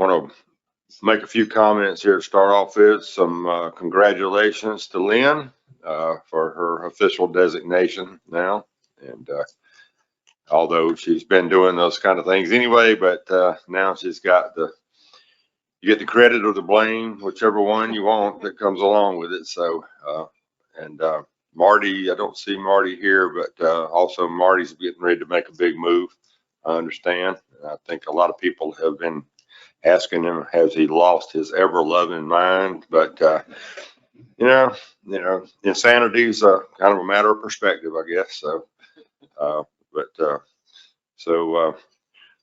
want to make a few comments here to start off with. Some congratulations to Lynn for her official designation now. And although she's been doing those kind of things anyway, but now she's got you get the credit or the blame, whichever one you want that comes along with it. So, Marty, I don't see Marty here, but also Marty's getting ready to make a big move. I understand. I think a lot of people have been asking him, has he lost his ever loving mind? But, insanity is kind of a matter of perspective, I guess. So,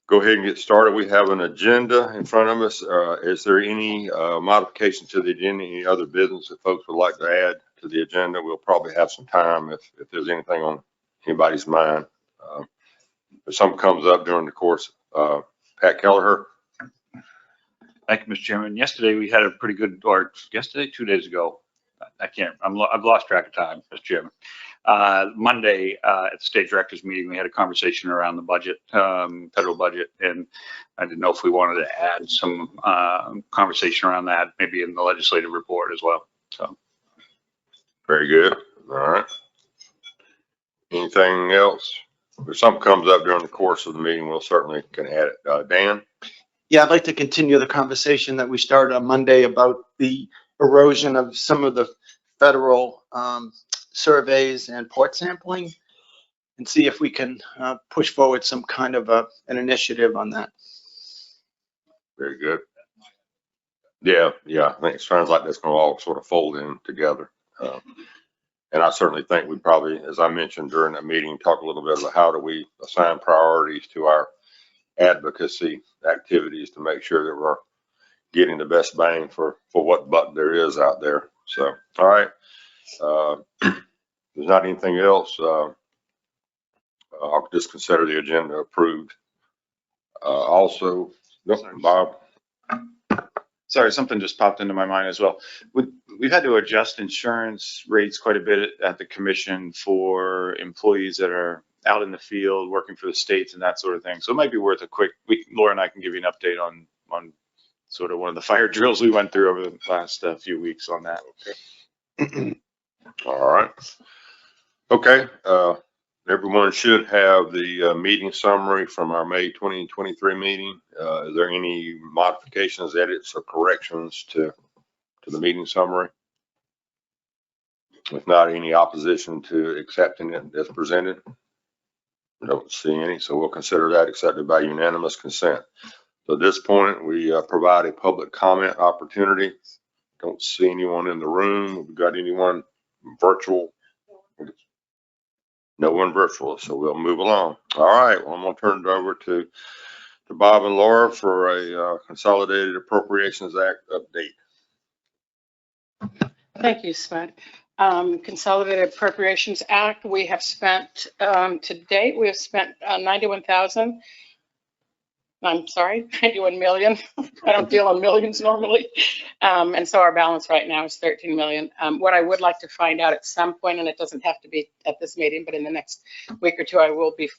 go ahead and get started. We have an agenda in front of us. Is there any modification to the agenda? Any other business that folks would like to add to the agenda? We'll probably have some time if there's anything on anybody's mind. If something comes up during the course, Pat Kelleher. Thank you, Mr. Chairman. Yesterday we had a pretty good, or yesterday, 2 days ago, I've lost track of time, Mr. Chairman. Monday at the state directors meeting, we had a conversation around the budget, federal budget, and I didn't know if we wanted to add some conversation around that, maybe in the legislative report as well. So, very good. All right. Anything else? If something comes up during the course of the meeting, we'll certainly can add it. Dan? Yeah, I'd like to continue the conversation that we started on Monday about the erosion of some of the federal surveys and port sampling, and see if we can push forward some kind of an initiative on that. Very good. Yeah, I think it sounds like that's going to all sort of fold in together. And I certainly think we probably, as I mentioned during that meeting, talk a little bit about how do we assign priorities to our advocacy activities to make sure that we're getting the best bang for what buck there is out there. So, all right. If there's not anything else, I'll just consider the agenda approved. Also, Bob. Sorry, something just popped into my mind as well. We've had to adjust insurance rates quite a bit at the commission for employees that are out in the field working for the states and that sort of thing. So it might be worth a quick, Laura and I can give you an update on sort of one of the fire drills we went through over the last few weeks on that. Okay. All right. Okay. Everyone should have the meeting summary from our May 2023 meeting. Is there any modifications, edits, or corrections to the meeting summary? If not, any opposition to accepting it as presented? I don't see any, so we'll consider that accepted by unanimous consent. So at this point, we provide a public comment opportunity. Don't see anyone in the room. Have we got anyone virtual? No one virtual, so we'll move along. All right, well, I'm going to turn it over to Bob and Laura for a Consolidated Appropriations Act update. Thank you, Spud. Consolidated Appropriations Act, we have spent, to date, we have spent 91 million. I don't deal in millions normally. And so our balance right now is 13 million. What I would like to find out at some point, and it doesn't have to be at this meeting, but in the next week or two, I will be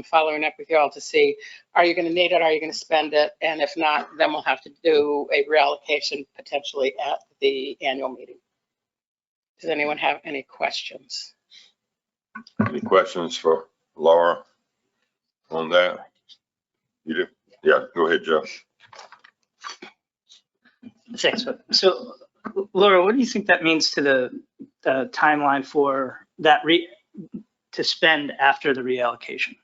following up with you all to see, are you going to need it? Are you going to spend it? And if not, then we'll have to do a reallocation potentially at the annual meeting. Does anyone have any questions? Any questions for Laura on that? You do? Yeah, go ahead, Joe. Thanks. So, Laura, what do you think that means to the timeline for that to spend after the reallocation?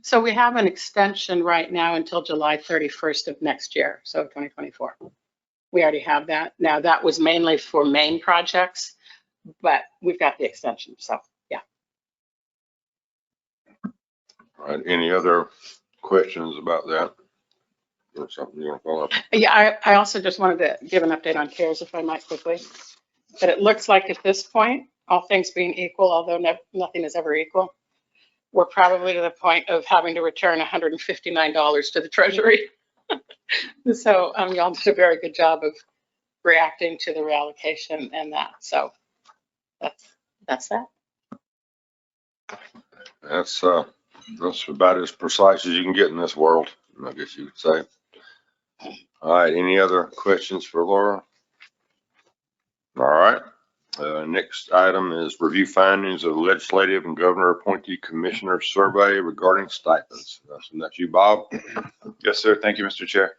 So we have an extension right now until July 31st of next year, so 2024. We already have that. Now, that was mainly for main projects, but we've got the extension, so yeah. All right, any other questions about that? Or something you want to follow up? Yeah, I also just wanted to give an update on CARES, if I might quickly. But it looks like at this point, all things being equal, although nothing is ever equal, we're probably to the point of having to return $159 to the Treasury. So y'all did a very good job of reacting to the reallocation and that. So that's that. That's about as precise as you can get in this world, I guess you could say. All right, any other questions for Laura? All right. Next item is review findings of legislative and governor appointee commissioner survey regarding stipends. So that's you, Bob. Yes, sir. Thank you, Mr. Chair.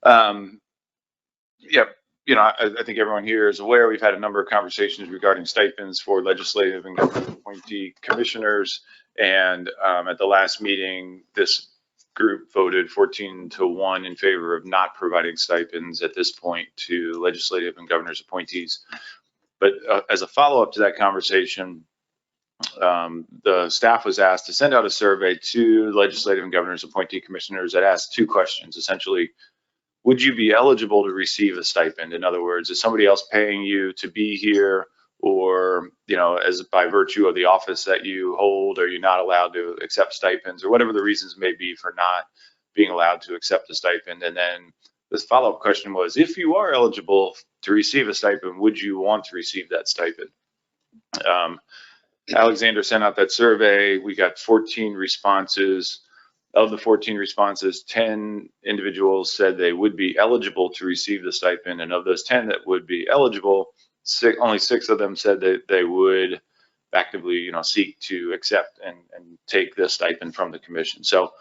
Yeah, I think everyone here is aware, we've had a number of conversations regarding stipends for legislative and government appointee commissioners. And at the last meeting, this group voted 14-1 in favor of not providing stipends at this point to legislative and governor's appointees. But as a follow-up to that conversation, the staff was asked to send out a survey to legislative and governor's appointee commissioners that asked two questions. Essentially, would you be eligible to receive a stipend? In other words, is somebody else paying you to be here, or, as by virtue of the office that you hold, are you not allowed to accept stipends, or whatever the reasons may be for not being allowed to accept a stipend? And then this follow-up question was, if you are eligible to receive a stipend, would you want to receive that stipend? Alexander sent out that survey. We got 14 responses. Of the 14 responses, 10 individuals said they would be eligible to receive the stipend. And of those 10 that would be eligible, only 6 of them said that they would actively, seek to accept and take the stipend from the commission. So,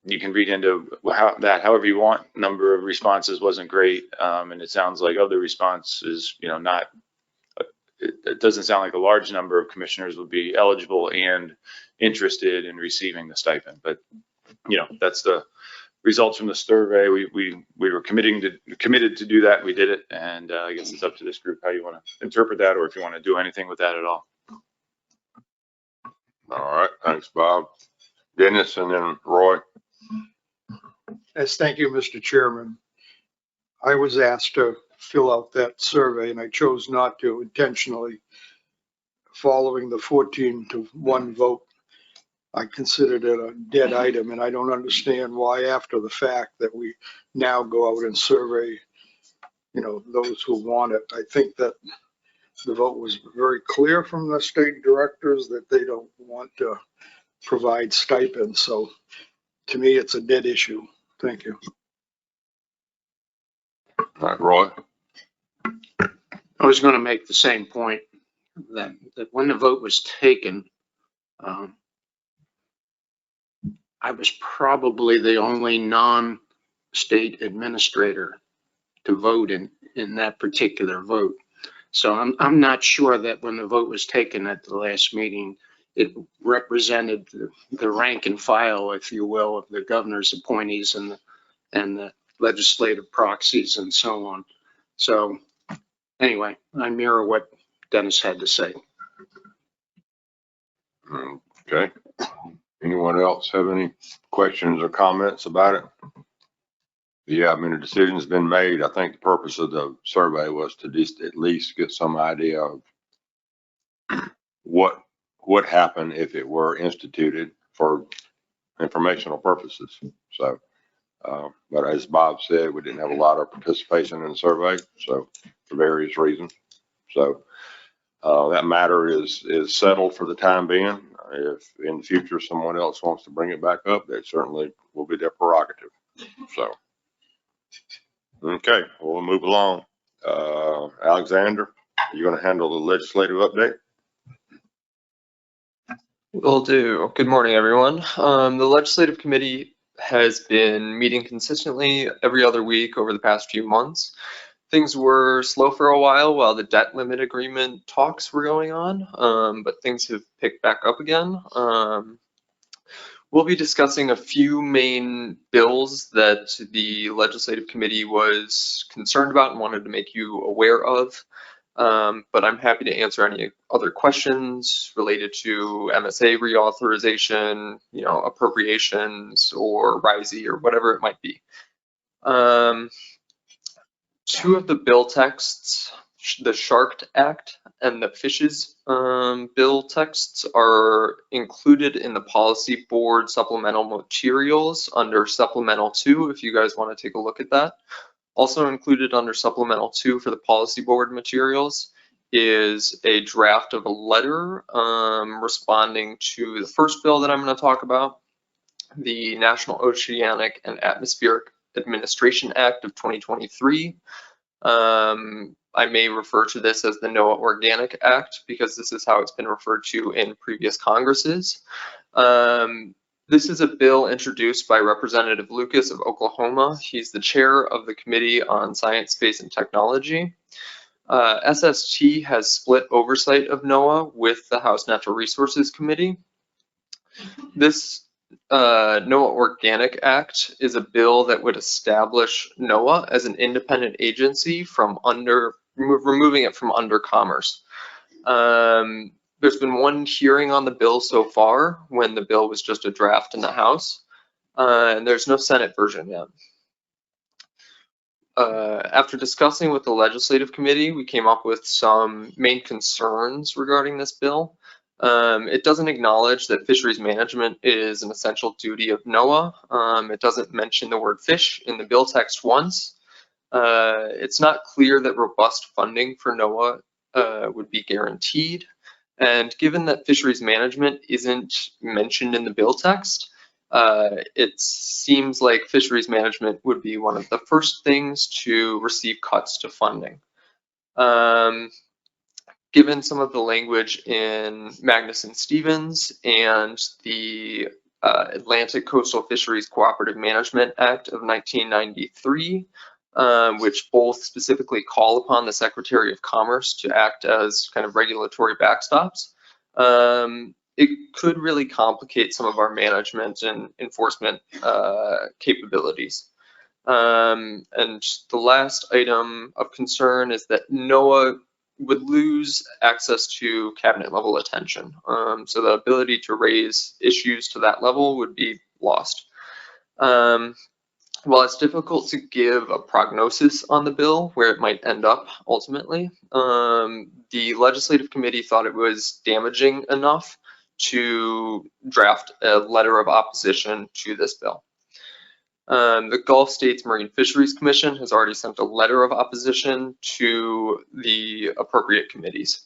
you can read into that however you want. Number of responses wasn't great. And it sounds like other responses, it doesn't sound like a large number of commissioners would be eligible and interested in receiving the stipend. But, that's the results from the survey. We were committed to do that. We did it. And I guess it's up to this group how you want to interpret that, or if you want to do anything with that at all. All right, thanks, Bob. Dennis and then Roy. Yes, thank you, Mr. Chairman. I was asked to fill out that survey and I chose not to intentionally. Following the 14-1 vote, I considered it a dead item, and I don't understand why after the fact that we now go out and survey, those who want it. I think that the vote was very clear from the state directors that they don't want to provide stipends. So to me, it's a dead issue. Thank you. All right, Roy. I was going to make the same point that when the vote was taken, I was probably the only non-state administrator to vote in that particular vote. So I'm not sure that when the vote was taken at the last meeting, it represented the rank and file, if you will, of the governor's appointees and the legislative proxies and so on. So anyway, I mirror what Dennis had to say. Okay. Anyone else have any questions or comments about it? Yeah, a decision's been made. I think the purpose of the survey was to just at least get some idea of what would happen if it were instituted for informational purposes. So, but as Bob said, we didn't have a lot of participation in the survey, so for various reasons. So that matter is settled for the time being. If in the future someone else wants to bring it back up, that certainly will be their prerogative. So, okay, we'll move along. Alexander, you're going to handle the legislative update? Will do. Good morning, everyone. The legislative committee has been meeting consistently every other week over the past few months. Things were slow for a while the debt limit agreement talks were going on, but things have picked back up again. We'll be discussing a few main bills that the legislative committee was concerned about and wanted to make you aware of. But I'm happy to answer any other questions related to MSA reauthorization, appropriations or RISE or whatever it might be. Two of the bill texts, the Shark Act and the Fishes bill texts, are included in the policy board supplemental materials under supplemental 2, if you guys want to take a look at that. Also included under supplemental 2 for the policy board materials is a draft of a letter responding to the first bill that I'm going to talk about. the National Oceanic and Atmospheric Administration Act of 2023. I may refer to this as the NOAA Organic Act because this is how it's been referred to in previous Congresses. This is a bill introduced by Representative Lucas of Oklahoma. He's the chair of the Committee on Science, Space, and Technology. SST has split oversight of NOAA with the House Natural Resources Committee. This NOAA Organic Act is a bill that would establish NOAA as an independent agency from removing it from under Commerce. There's been one hearing on the bill so far when the bill was just a draft in the House, and there's no Senate version yet. After discussing with the Legislative Committee, we came up with some main concerns regarding this bill. It doesn't acknowledge that fisheries management is an essential duty of NOAA. It doesn't mention the word fish in the bill text once. It's not clear that robust funding for NOAA would be guaranteed. And given that fisheries management isn't mentioned in the bill text, it seems like fisheries management would be one of the first things to receive cuts to funding. Given some of the language in Magnuson-Stevens and the Atlantic Coastal Fisheries Cooperative Management Act of 1993, which both specifically call upon the Secretary of Commerce to act as kind of regulatory backstops, it could really complicate some of our management and enforcement capabilities. And the last item of concern is that NOAA would lose access to cabinet level attention. So the ability to raise issues to that level would be lost. While it's difficult to give a prognosis on the bill, where it might end up ultimately, the Legislative Committee thought it was damaging enough to draft a letter of opposition to this bill. The Gulf States Marine Fisheries Commission has already sent a letter of opposition to the appropriate committees.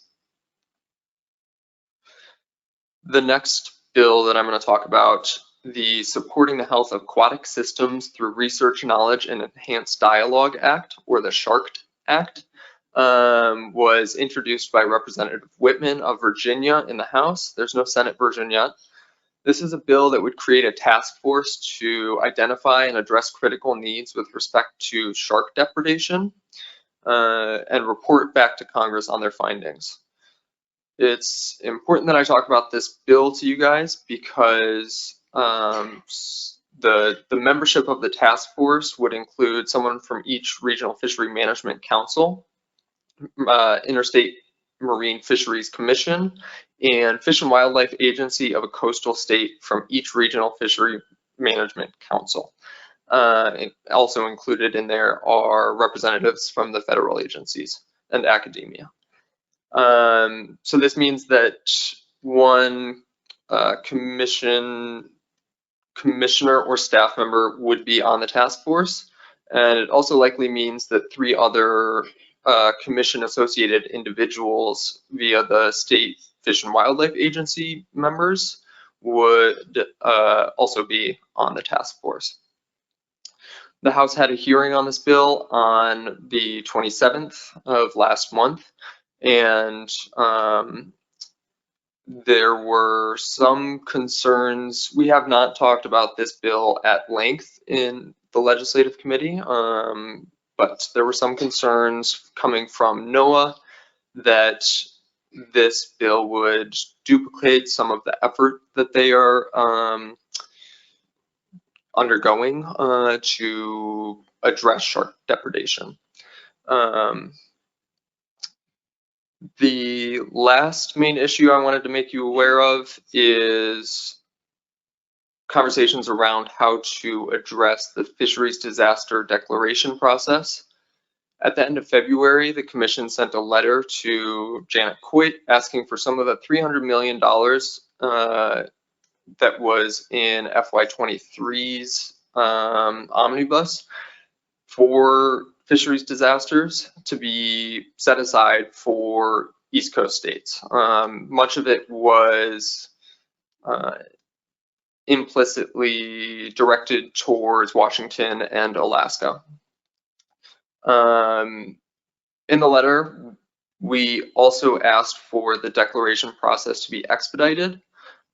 The next bill that I'm going to talk about, the Supporting the Health of Aquatic Systems Through Research, Knowledge, and Enhanced Dialogue Act, or the SHARCT Act, was introduced by Representative Whitman of Virginia in the House. There's no Senate version yet. This is a bill that would create a task force to identify and address critical needs with respect to shark depredation and report back to Congress on their findings. It's important that I talk about this bill to you guys because the membership of the task force would include someone from each regional fishery management council, interstate Marine Fisheries Commission, and Fish and Wildlife Agency of a coastal state from each regional fishery management council. Also included in there are representatives from the federal agencies and academia. So this means that one commissioner or staff member would be on the task force, and it also likely means that 3 other commission associated individuals via the state Fish and Wildlife Agency members would also be on the task force. The House had a hearing on this bill on the 27th of last month, and there were some concerns. We have not talked about this bill at length in the Legislative Committee, but there were some concerns coming from NOAA that this bill would duplicate some of the effort that they are undergoing to address shark depredation. The last main issue I wanted to make you aware of is conversations around how to address the fisheries disaster declaration process. At the end of February, the Commission sent a letter to Janet Coit asking for some of the $300 million that was in FY23's omnibus for fisheries disasters to be set aside for East Coast states. Much of it was implicitly directed towards Washington and Alaska. In the letter, we also asked for the declaration process to be expedited.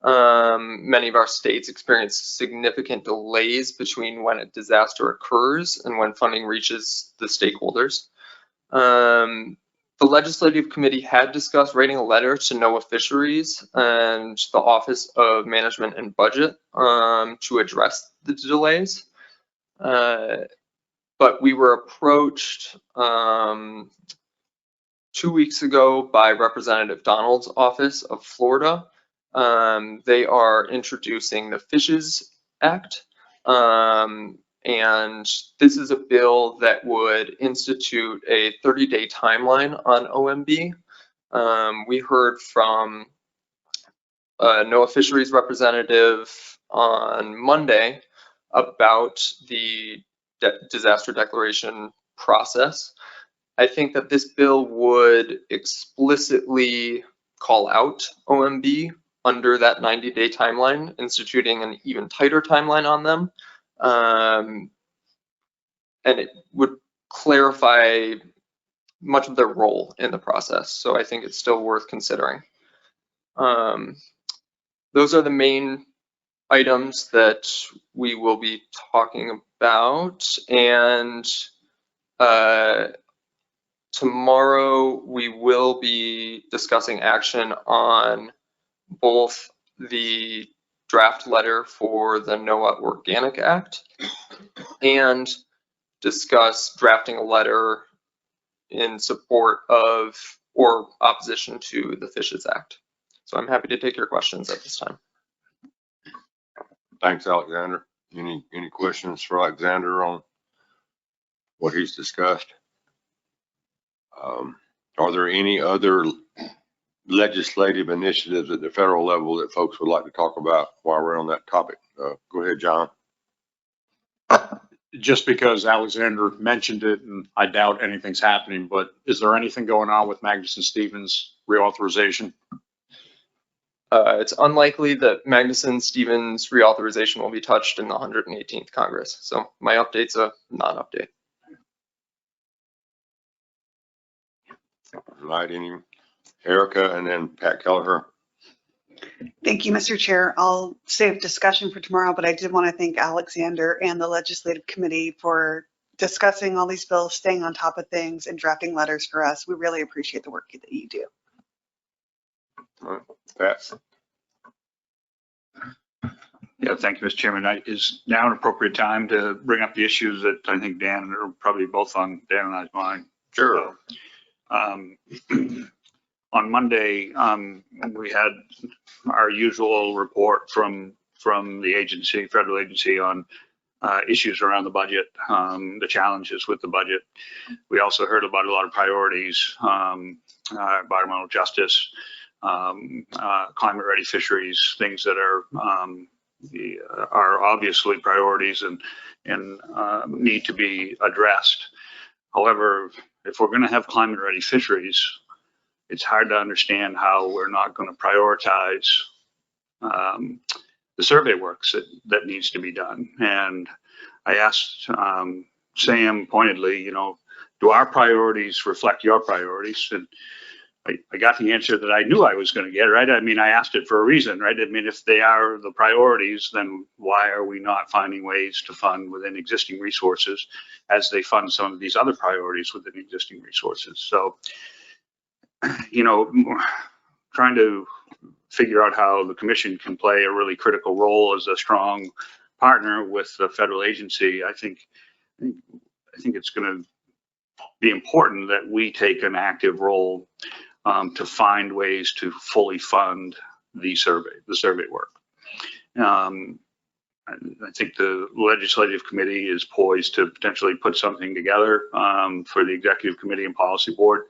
Many of our states experience significant delays between when a disaster occurs and when funding reaches the stakeholders. The legislative committee had discussed writing a letter to NOAA Fisheries and the Office of Management and Budget to address the delays. But we were approached 2 weeks ago by Representative Donald's office of Florida. They are introducing the Fishes Act. And this is a bill that would institute a 30-day timeline on OMB. We heard from a NOAA Fisheries representative on Monday about the disaster declaration process. I think that this bill would explicitly call out OMB under that 90-day timeline, instituting an even tighter timeline on them. And it would clarify much of their role in the process. So I think it's still worth considering. Those are the main items that we will be talking about. And tomorrow we will be discussing action on both the draft letter for the NOAA Organic Act and discuss drafting a letter in support of or opposition to the Fishes Act. So I'm happy to take your questions at this time. Thanks, Alexander. Any questions for Alexander on what he's discussed? Are there any other legislative initiatives at the federal level that folks would like to talk about while we're on that topic? Go ahead, John. Just because Alexander mentioned it, and I doubt anything's happening, but is there anything going on with Magnuson-Stevens reauthorization? It's unlikely that Magnuson-Stevens reauthorization will be touched in the 118th Congress. So my update's a non-update. Right, Erica and then Pat Kelleher. Thank you, Mr. Chair. I'll save discussion for tomorrow, but I did want to thank Alexander and the Legislative Committee for discussing all these bills, staying on top of things, and drafting letters for us. We really appreciate the work that you do. Pat. Yeah, thank you, Mr. Chairman. Is now an appropriate time to bring up the issues that I think Dan are probably both on Dan and I's mind. Sure. On Monday, we had our usual report from the agency, federal agency, on issues around the budget, the challenges with the budget. We also heard about a lot of priorities, environmental justice, climate-ready fisheries, things that are obviously priorities and need to be addressed. However, if we're going to have climate-ready fisheries, it's hard to understand how we're not going to prioritize the survey works that needs to be done. And I asked Sam pointedly, do our priorities reflect your priorities? And I got the answer that I knew I was going to get, right? I mean, I asked it for a reason, right? I mean, if they are the priorities, then why are we not finding ways to fund within existing resources as they fund some of these other priorities within existing resources? So, trying to figure out how the commission can play a really critical role as a strong partner with the federal agency, I think it's going to be important that we take an active role to find ways to fully fund the survey work. I think the legislative committee is poised to potentially put something together for the executive committee and policy board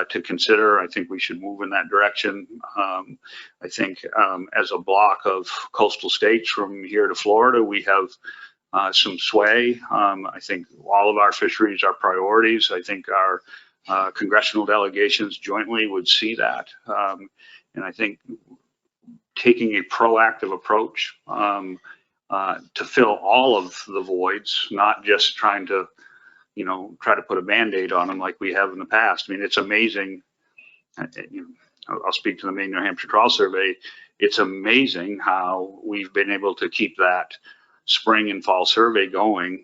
to consider. I think we should move in that direction. I think as a block of coastal states from here to Florida, we have some sway. I think all of our fisheries are priorities. I think our congressional delegations jointly would see that. And I think taking a proactive approach to fill all of the voids, not just trying to, try to put a Band-Aid on them like we have in the past. I mean, it's amazing. I'll speak to the Maine New Hampshire Trawl Survey. It's amazing how we've been able to keep that spring and fall survey going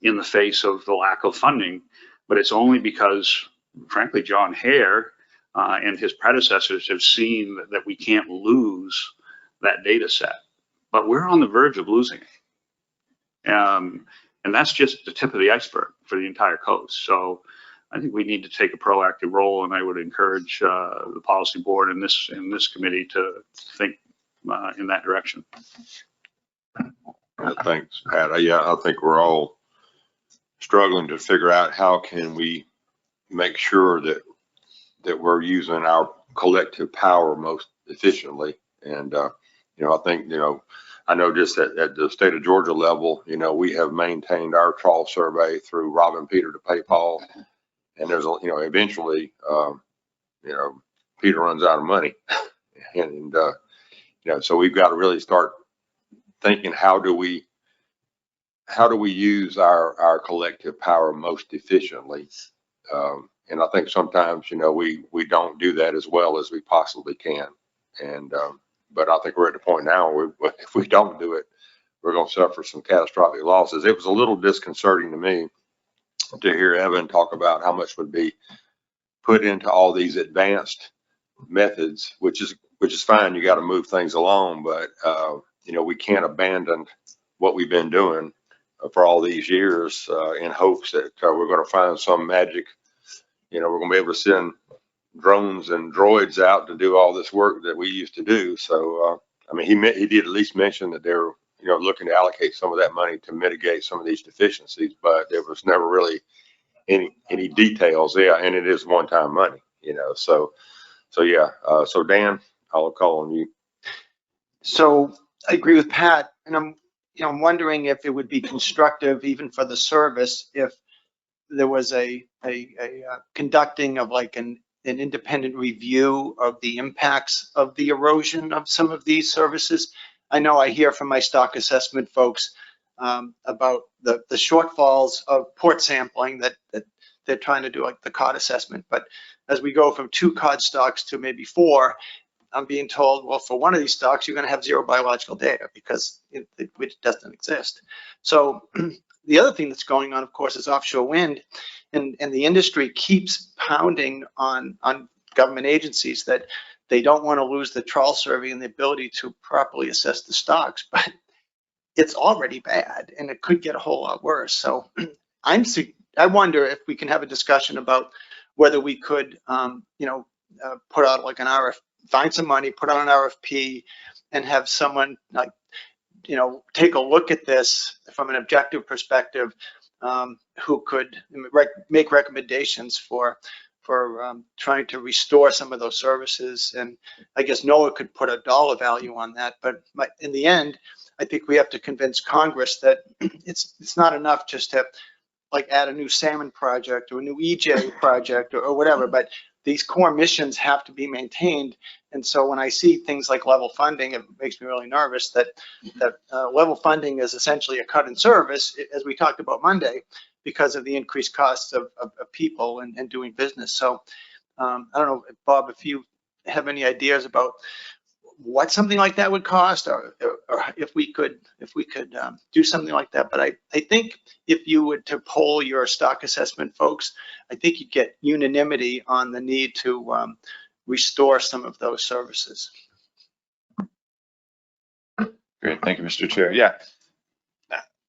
in the face of the lack of funding. But it's only because, frankly, John Hare and his predecessors have seen that we can't lose that data set. But we're on the verge of losing it. And that's just the tip of the iceberg for the entire coast. So I think we need to take a proactive role, and I would encourage the policy board and this committee to think in that direction. Thanks, Pat. Yeah, I think we're all struggling to figure out how can we make sure that we're using our collective power most efficiently. And I think I know just at the state of Georgia level, we have maintained our trawl survey through Robin Peter to pay Paul. And there's, eventually, Peter runs out of money. And, so we've got to really start thinking, how do we use our collective power most efficiently? And I think sometimes, we don't do that as well as we possibly can. And, but I think we're at the point now where if we don't do it, we're going to suffer some catastrophic losses. It was a little disconcerting to me to hear Evan talk about how much would be put into all these advanced methods, which is fine. You got to move things along, but we can't abandon what we've been doing for all these years in hopes that we're going to find some magic. We're going to be able to send drones and droids out to do all this work that we used to do. So, he did at least mention that they're looking to allocate some of that money to mitigate some of these deficiencies, but there was never really any details. Yeah, and it is one-time money, So yeah. So Dan, I'll call on you. So I agree with Pat, and I'm wondering if it would be constructive even for the service if there was a conducting of like an independent review of the impacts of the erosion of some of these services. I know I hear from my stock assessment folks about the shortfalls of port sampling that they're trying to do, like the cod assessment. But as we go from 2 cod stocks to maybe 4, I'm being told, well, for one of these stocks, you're going to have 0 biological data because it doesn't exist. So the other thing that's going on, of course, is offshore wind, and the industry keeps pounding on government agencies that they don't want to lose the trawl survey and the ability to properly assess the stocks, but it's already bad and it could get a whole lot worse. So I wonder if we can have a discussion about whether we could, put out like an RFP, find some money, put out an RFP, and have someone take a look at this from an objective perspective, who could make recommendations for trying to restore some of those services. And I guess Noah could put a dollar value on that, but in the end, I think we have to convince Congress that it's not enough just to like add a new salmon project or a new EJ project or whatever, but these core missions have to be maintained. And so when I see things like level funding, it makes me really nervous that level funding is essentially a cut in service, as we talked about Monday, because of the increased costs of people and doing business. So I don't know, Bob, if you have any ideas about what something like that would cost, or if we could do something like that. But I think if you were to poll your stock assessment folks, I think you'd get unanimity on the need to restore some of those services. Great, thank you, Mr. Chair. Yeah,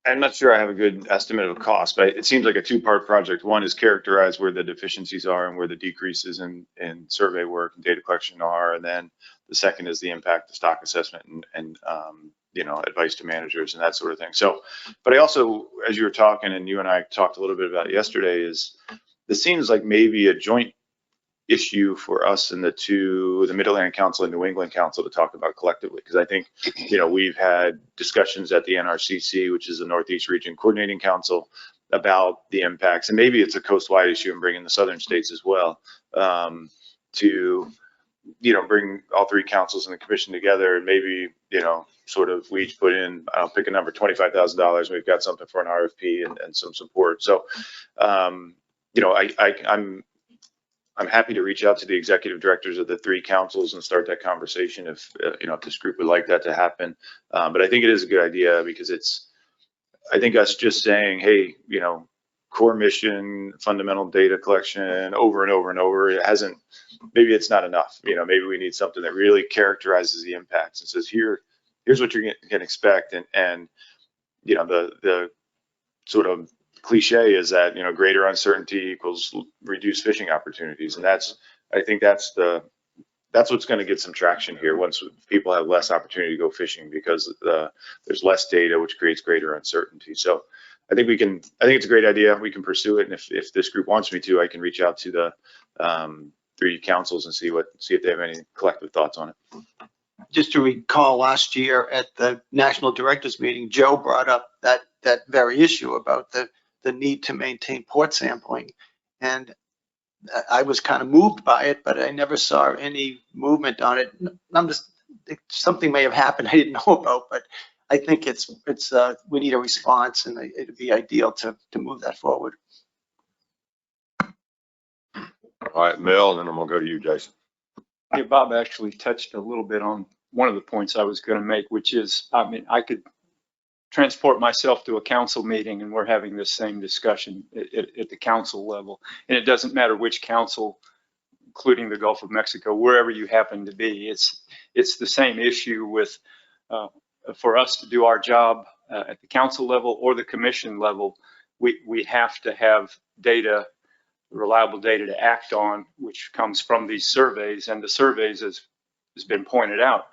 I'm not sure I have a good estimate of cost, but it seems like a 2-part project. One is characterize where the deficiencies are and where the decreases in survey work and data collection are, and then the second is the impact of stock assessment and advice to managers and that sort of thing. So, but I also, as you were talking, and you and I talked a little bit about yesterday, is this seems like maybe a joint issue for us and the Mid-Atlantic Council and New England Council to talk about collectively, because I think we've had discussions at the NRCC, which is the Northeast Region Coordinating Council, about the impacts, and maybe it's a coast-wide issue and bringing the southern states as well, to bring all three councils and the commission together and maybe, sort of we each put in, I'll pick a number, $25,000. We've got something for an RFP and some support. So, I'm happy to reach out to the executive directors of the three councils and start that conversation if this group would like that to happen. But I think it is a good idea because I think us just saying, hey, core mission, fundamental data collection over and over and over, maybe it's not enough. Maybe we need something that really characterizes the impacts and says, here's what you can expect. And the sort of cliche is that, greater uncertainty equals reduced fishing opportunities. And I think that's what's going to get some traction here once people have less opportunity to go fishing because there's less data, which creates greater uncertainty. So I think it's a great idea. We can pursue it. And if this group wants me to, I can reach out to the three councils and see if they have any collective thoughts on it. Just to recall, last year at the National Directors Meeting, Joe brought up that very issue about the need to maintain port sampling. And I was kind of moved by it, but I never saw any movement on it. Something may have happened I didn't know about, but I think we need a response, and it'd be ideal to move that forward. All right, Mel, and then I'm gonna go to you, Jason. Yeah, Bob actually touched a little bit on one of the points I was going to make, which is, I could transport myself to a council meeting and we're having this same discussion at the council level. And it doesn't matter which council, including the Gulf of Mexico, wherever you happen to be, it's the same issue with, for us to do our job at the council level or the commission level, we have to have data, reliable data to act on, which comes from these surveys. And the surveys, as has been pointed out,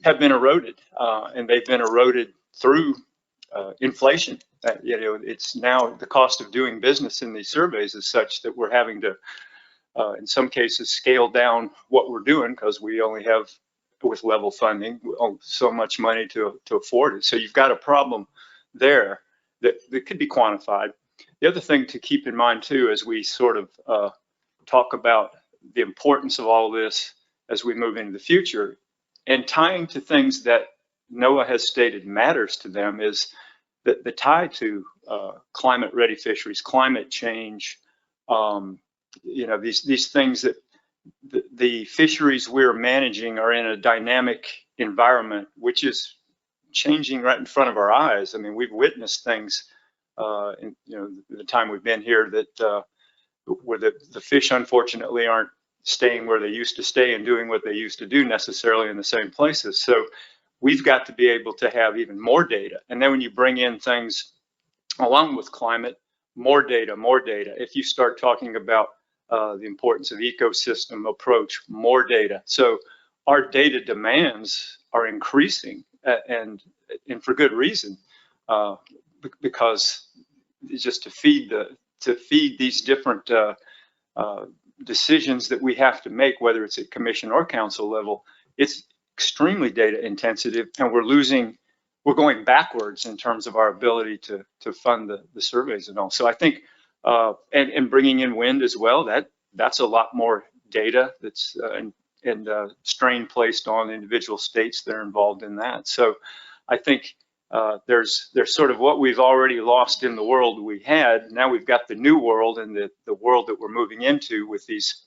have been eroded, and they've been eroded through inflation. It's now the cost of doing business in these surveys is such that we're having to, in some cases, scale down what we're doing because we only have, with level funding, so much money to afford it. So you've got a problem there that could be quantified. The other thing to keep in mind too, as we sort of talk about the importance of all this as we move into the future, and tying to things that NOAA has stated matters to them, is that the tie to climate ready fisheries, climate change, these things that the fisheries we're managing are in a dynamic environment, which is changing right in front of our eyes. I mean, we've witnessed things in the time we've been here that where the fish unfortunately aren't staying where they used to stay and doing what they used to do necessarily in the same places. So we've got to be able to have even more data. And then when you bring in things along with climate, more data. If you start talking about the importance of ecosystem approach, more data. So our data demands are increasing, and for good reason, because it's just to feed these different decisions that we have to make, whether it's at commission or council level. It's extremely data intensive, and we're going backwards in terms of our ability to fund the surveys and all. So I think, and bringing in wind as well, that's a lot more data that's and strain placed on individual states that are involved in that. So I think there's sort of what we've already lost in the world we had. Now we've got the new world, and the world that we're moving into with these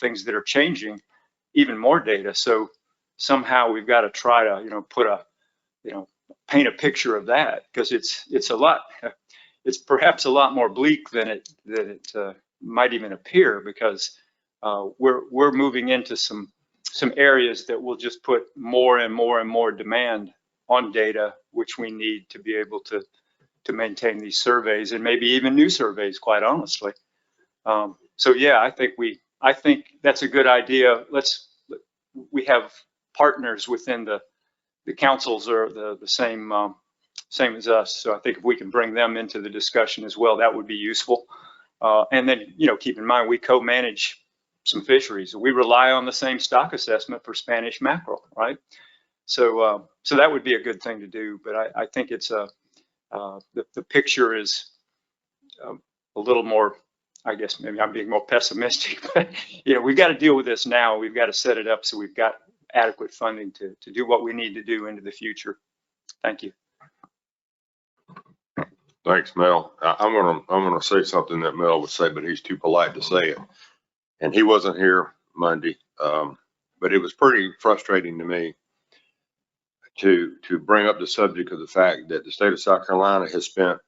things that are changing, even more data. So somehow we've got to try to paint a picture of that, because it's perhaps a lot more bleak than it might even appear, because we're moving into some areas that will just put more and more and more demand on data, which we need to be able to maintain these surveys, and maybe even new surveys, quite honestly. So yeah, I think that's a good idea. We have partners within the councils are the same as us. So I think if we can bring them into the discussion as well, that would be useful. And then, keep in mind, we co-manage some fisheries. We rely on the same stock assessment for Spanish mackerel, right? So that would be a good thing to do. But I think it's the picture is a little more I guess maybe I'm being more pessimistic, but we've got to deal with this now. We've got to set it up so we've got adequate funding to do what we need to do into the future. Thank you. Thanks, Mel. I'm gonna say something that Mel would say, but he's too polite to say it. And he wasn't here Monday, but it was pretty frustrating to me to bring up the subject of the fact that the state of South Carolina has spent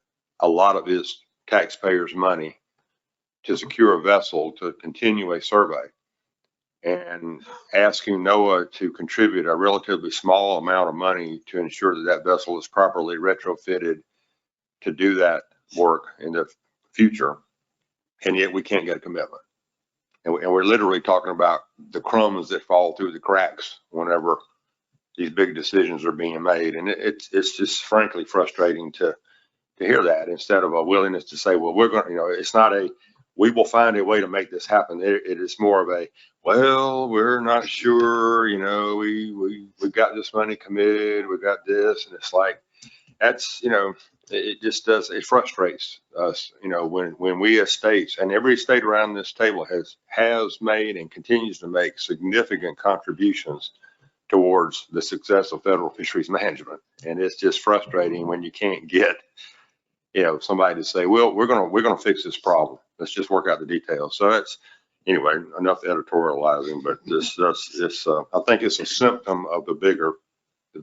a lot of its taxpayers' money to secure a vessel to continue a survey, and asking NOAA to contribute a relatively small amount of money to ensure that that vessel is properly retrofitted to do that work in the future. And yet we can't get a commitment. And we're literally talking about the crumbs that fall through the cracks whenever these big decisions are being made. And it's just frankly frustrating to hear that, instead of a willingness to say, well, we're going to, it's not a, we will find a way to make this happen. It is more of a, well, we're not sure, we've got this money committed, we've got this. And it's like, that's, it just does, it frustrates us, when we as states, and every state around this table has made and continues to make significant contributions towards the success of federal fisheries management. And it's just frustrating when you can't get, somebody to say, well, we're going to fix this problem. Let's just work out the details. So that's, anyway, enough editorializing, but I think it's a symptom of the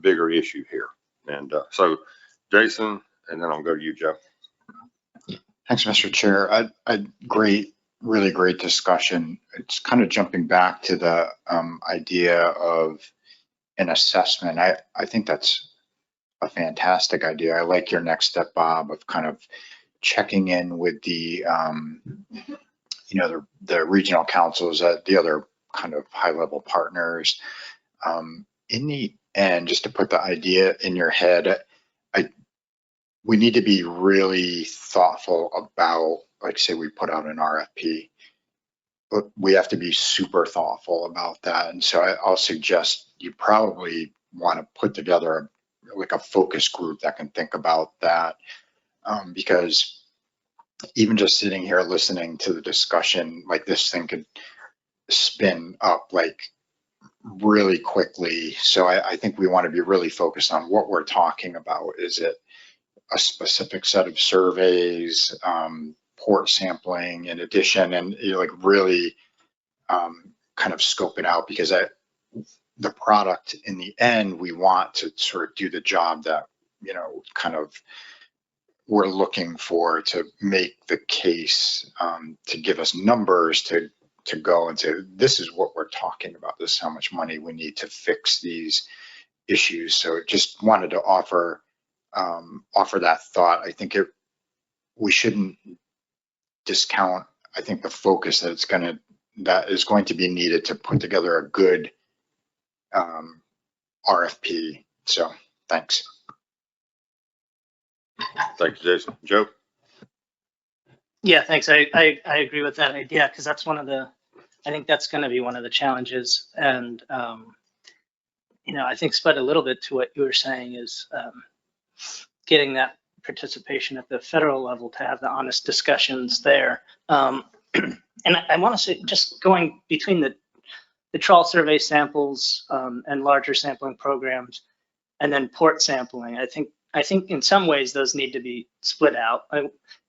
bigger issue here. And so Jason, and then I'll go to you, Joe. Thanks, Mr. Chair. Really great discussion. It's kind of jumping back to the idea of an assessment. I think that's a fantastic idea. I like your next step, Bob, of kind of checking in with the regional councils, the other kind of high level partners. In the end, just to put the idea in your head, we need to be really thoughtful about, like, say we put out an RFP, but we have to be super thoughtful about that. And so I'll suggest you probably want to put together like a focus group that can think about that, because even just sitting here listening to the discussion, like, this thing could spin up like really quickly. So I think we want to be really focused on what we're talking about. Is it a specific set of surveys, port sampling in addition, and really kind of scope it out, because the product in the end, we want to sort of do the job that, kind of we're looking for, to make the case, to give us numbers to go and say, this is what we're talking about. This is how much money we need to fix these issues. So just wanted to offer that thought. I think we shouldn't discount, I think, the focus that is going to be needed to put together a good RFP. So thanks. Thank you, Jason. Joe? Yeah, thanks. I agree with that idea, because that's I think that's going to be one of the challenges. And, I think spud a little bit to what you were saying is getting that participation at the federal level to have the honest discussions there. And I want to say, just going between the trawl survey samples and larger sampling programs, and then port sampling, I think in some ways those need to be split out.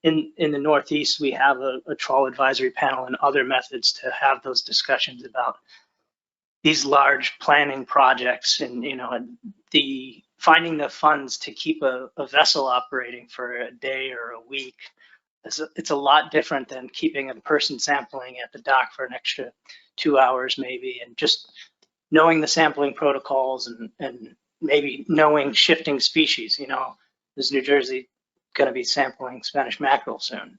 In the Northeast, we have a trawl advisory panel and other methods to have those discussions about these large planning projects, and the finding the funds to keep a vessel operating for a day or a week. It's a lot different than keeping a person sampling at the dock for an extra 2 hours maybe, and just knowing the sampling protocols and maybe knowing shifting species. Is New Jersey going to be sampling Spanish mackerel soon?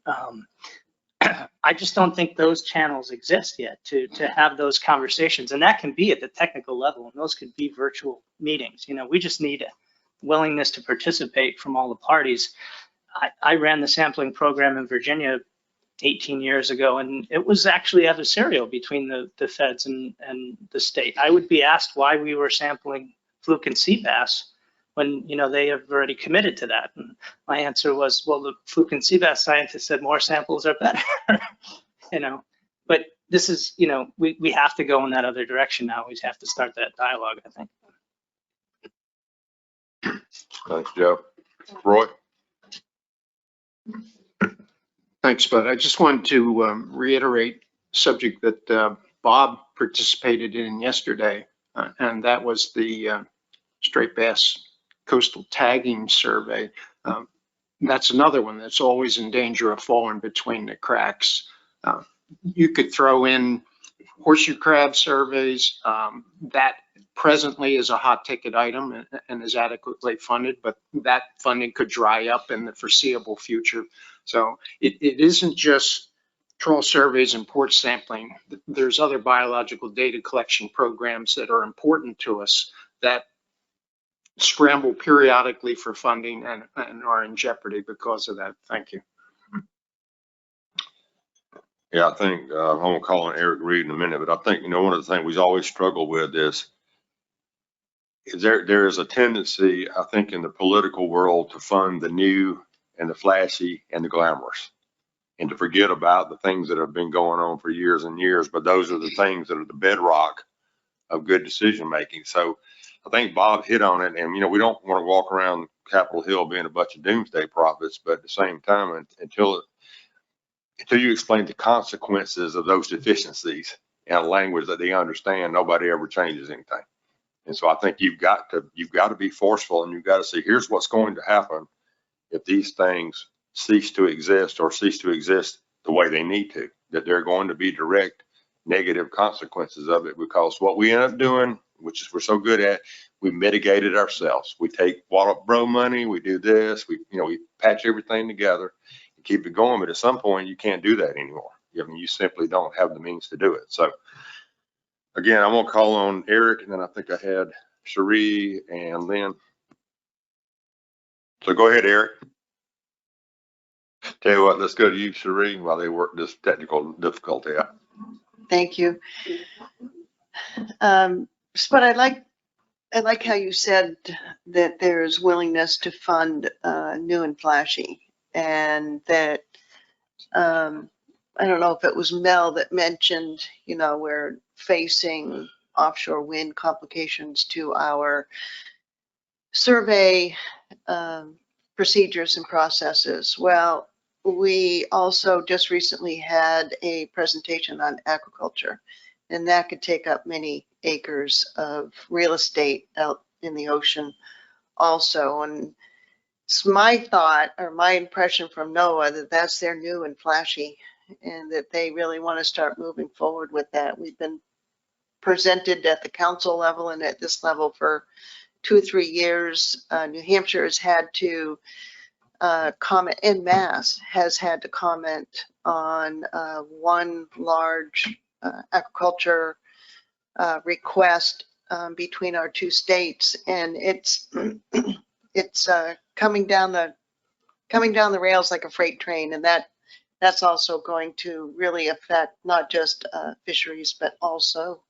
I just don't think those channels exist yet to have those conversations, and that can be at the technical level, and those could be virtual meetings. We just need a willingness to participate from all the parties. I ran the sampling program in Virginia 18 years ago, and it was actually adversarial between the feds and the state. I would be asked why we were sampling fluke and sea bass when, they have already committed to that. And my answer was, well, the fluke and seabass scientists said more samples are better, but this is, we have to go in that other direction now. We have to start that dialogue, I think. Thanks, Joe. Roy? Thanks, Bud. I just wanted to reiterate a subject that Bob participated in yesterday, and that was the straight bass coastal tagging survey. That's another one that's always in danger of falling between the cracks. You could throw in horseshoe crab surveys. That presently is a hot ticket item and is adequately funded, but that funding could dry up in the foreseeable future. So it isn't just trawl surveys and port sampling. There's other biological data collection programs that are important to us that scramble periodically for funding and are in jeopardy because of that. Thank you. Yeah, I think I'm gonna call on Eric Reed in a minute, but I think, one of the things we've always struggled with is there is a tendency, I think, in the political world to fund the new and the flashy and the glamorous, and to forget about the things that have been going on for years and years. But those are the things that are the bedrock of good decision making. So I think Bob hit on it, and we don't want to walk around Capitol Hill being a bunch of doomsday prophets, but at the same time, until you explain the consequences of those deficiencies in a language that they understand, nobody ever changes anything. And so I think you've got to be forceful, and you've got to say, here's what's going to happen if these things cease to exist, or cease to exist the way they need to, that there are going to be direct negative consequences of it, because what we end up doing, which is we're so good at, we mitigate it ourselves. We take Wallop Bro money, we do this, we patch everything together and keep it going. But at some point you can't do that anymore. You simply don't have the means to do it. So again, I'm gonna call on Eric, and then I think I had Cherie and Lynn. So go ahead, Eric. Tell you what, let's go to you, Cherie, while they work this technical difficulty out. Thank you. Spud, I like how you said that there's willingness to fund new and flashy, and that I don't know if it was Mel that mentioned, we're facing offshore wind complications to our survey procedures and processes. Well, we also just recently had a presentation on aquaculture, and that could take up many acres of real estate out in the ocean also. And it's my thought, or my impression from NOAA, that that's their new and flashy, and that they really want to start moving forward with that. We've been presented at the council level and at this level for 2 or 3 years. New Hampshire has had to comment, en masse has had to comment on one large aquaculture request between our 2 states, and it's coming down the rails like a freight train, and that's also going to really affect not just fisheries, but also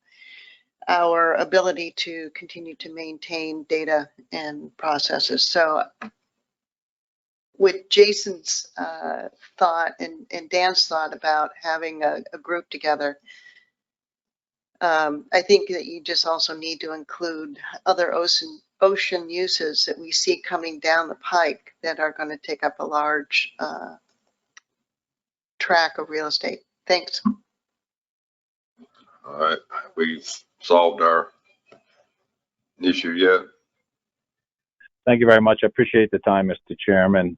our ability to continue to maintain data and processes. So with Jason's thought and Dan's thought about having a group together, I think that you just also need to include other ocean uses that we see coming down the pike that are going to take up a large track of real estate. Thanks. All right, we've solved our issue yet? Thank you very much. I appreciate the time, Mr. Chairman.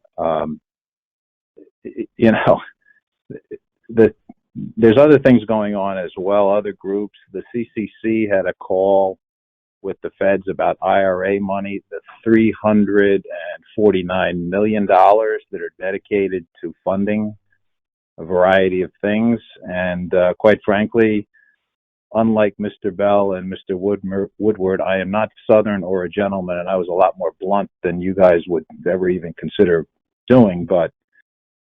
There's other things going on as well, other groups. The CCC had a call with the feds about IRA money, the $349 million that are dedicated to funding a variety of things. And quite frankly, unlike Mr. Bell and Mr. Woodward, I am not Southern or a gentleman, and I was a lot more blunt than you guys would ever even consider doing. But,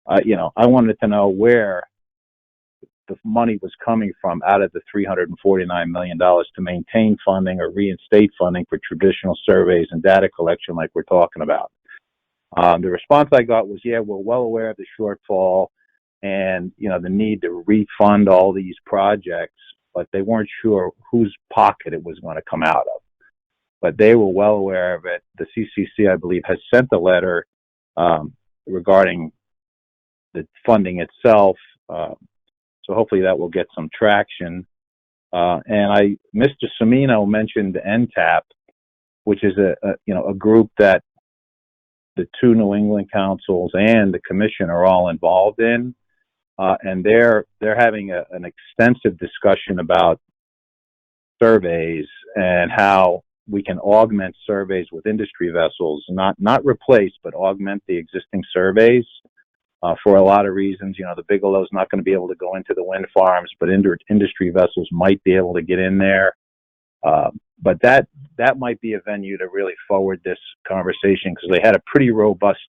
I wanted to know where the money was coming from out of the $349 million to maintain funding or reinstate funding for traditional surveys and data collection like we're talking about. The response I got was, yeah, we're well aware of the shortfall and, you know, the need to refund all these projects, but they weren't sure whose pocket it was going to come out of. But they were well aware of it. The CCC, I believe, has sent a letter regarding the funding itself. So hopefully that will get some traction. And Mr. Semino mentioned NTAP, which is a group that the two New England councils and the commission are all involved in. And they're having an extensive discussion about surveys and how we can augment surveys with industry vessels, not replace, but augment the existing surveys for a lot of reasons. You know, the Bigelow's not going to be able to go into the wind farms, but industry vessels might be able to get in there. But that might be a venue to really forward this conversation, because they had a pretty robust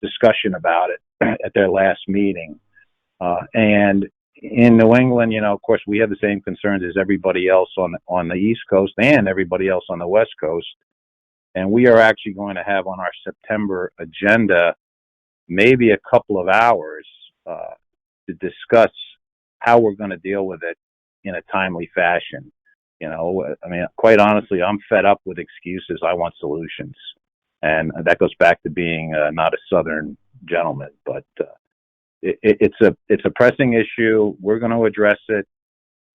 discussion about it at their last meeting. And in New England, you know, of course, we have the same concerns as everybody else on the East Coast and everybody else on the West Coast. And we are actually going to have on our September agenda maybe a couple of hours to discuss how we're going to deal with it in a timely fashion. You know, I mean, quite honestly, I'm fed up with excuses. I want solutions. And that goes back to being not a Southern gentleman, but it's a pressing issue. We're going to address it.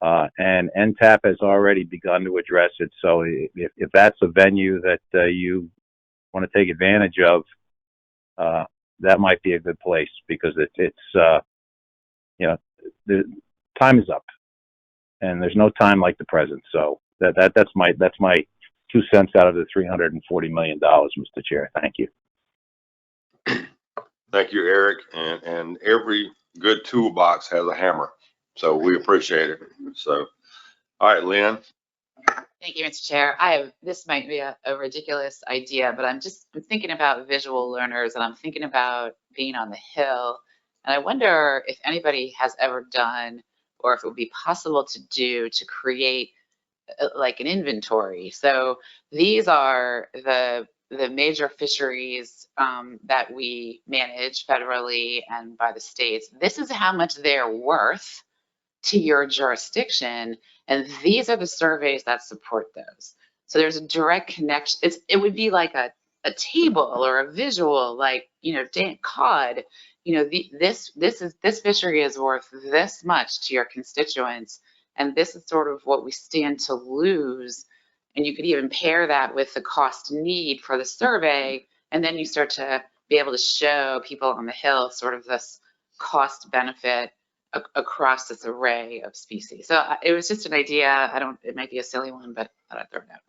And NTAP has already begun to address it. So if that's a venue that you want to take advantage of, that might be a good place, because it's you know, the time is up, and there's no time like the present. So that's my 2 cents out of the $340 million, Mr. Chair. Thank you. Thank you, Eric. And every good toolbox has a hammer, so we appreciate it. So, all right, Lynn. Thank you, Mr. Chair. This might be a ridiculous idea, but I'm thinking about visual learners, and I'm thinking about being on the Hill. And I wonder if anybody has ever done, or if it would be possible to do, to create like an inventory. So these are the major fisheries that we manage federally and by the states. This is how much they're worth to your jurisdiction, and these are the surveys that support those. So there's a direct connection. It would be like a table or a visual, like, you know, cod, you know, this fishery is worth this much to your constituents, and this is sort of what we stand to lose. And you could even pair that with the cost need for the survey, and then you start to be able to show people on the Hill sort of this cost benefit across this array of species. So it was just an idea. It might be a silly one, but I thought I'd throw it out.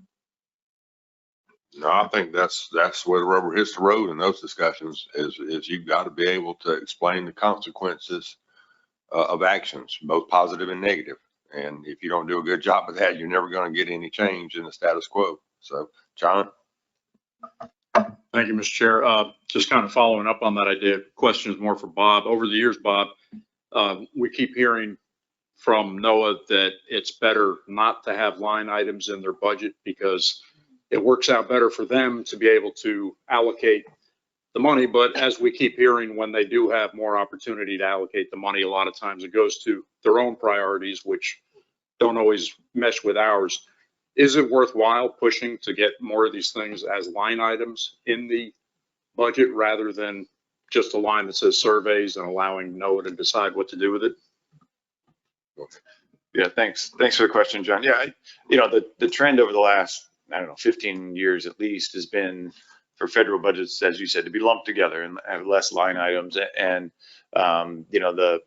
No, I think that's where the rubber hits the road in those discussions, is you've got to be able to explain the consequences of actions, both positive and negative. And if you don't do a good job of that, you're never going to get any change in the status quo. So, John. Thank you, Mr. Chair. Just kind of following up on that idea, questions more for Bob. Over the years, Bob, we keep hearing from NOAA that it's better not to have line items in their budget because it works out better for them to be able to allocate the money. But as we keep hearing, when they do have more opportunity to allocate the money, a lot of times it goes to their own priorities, which don't always mesh with ours. Is it worthwhile pushing to get more of these things as line items in the budget rather than just a line that says surveys and allowing NOAA to decide what to do with it? Yeah, thanks for the question, John. Yeah, you know, the trend over the last, I don't know, 15 years at least has been for federal budgets, as you said, to be lumped together and have less line items. And, you know, the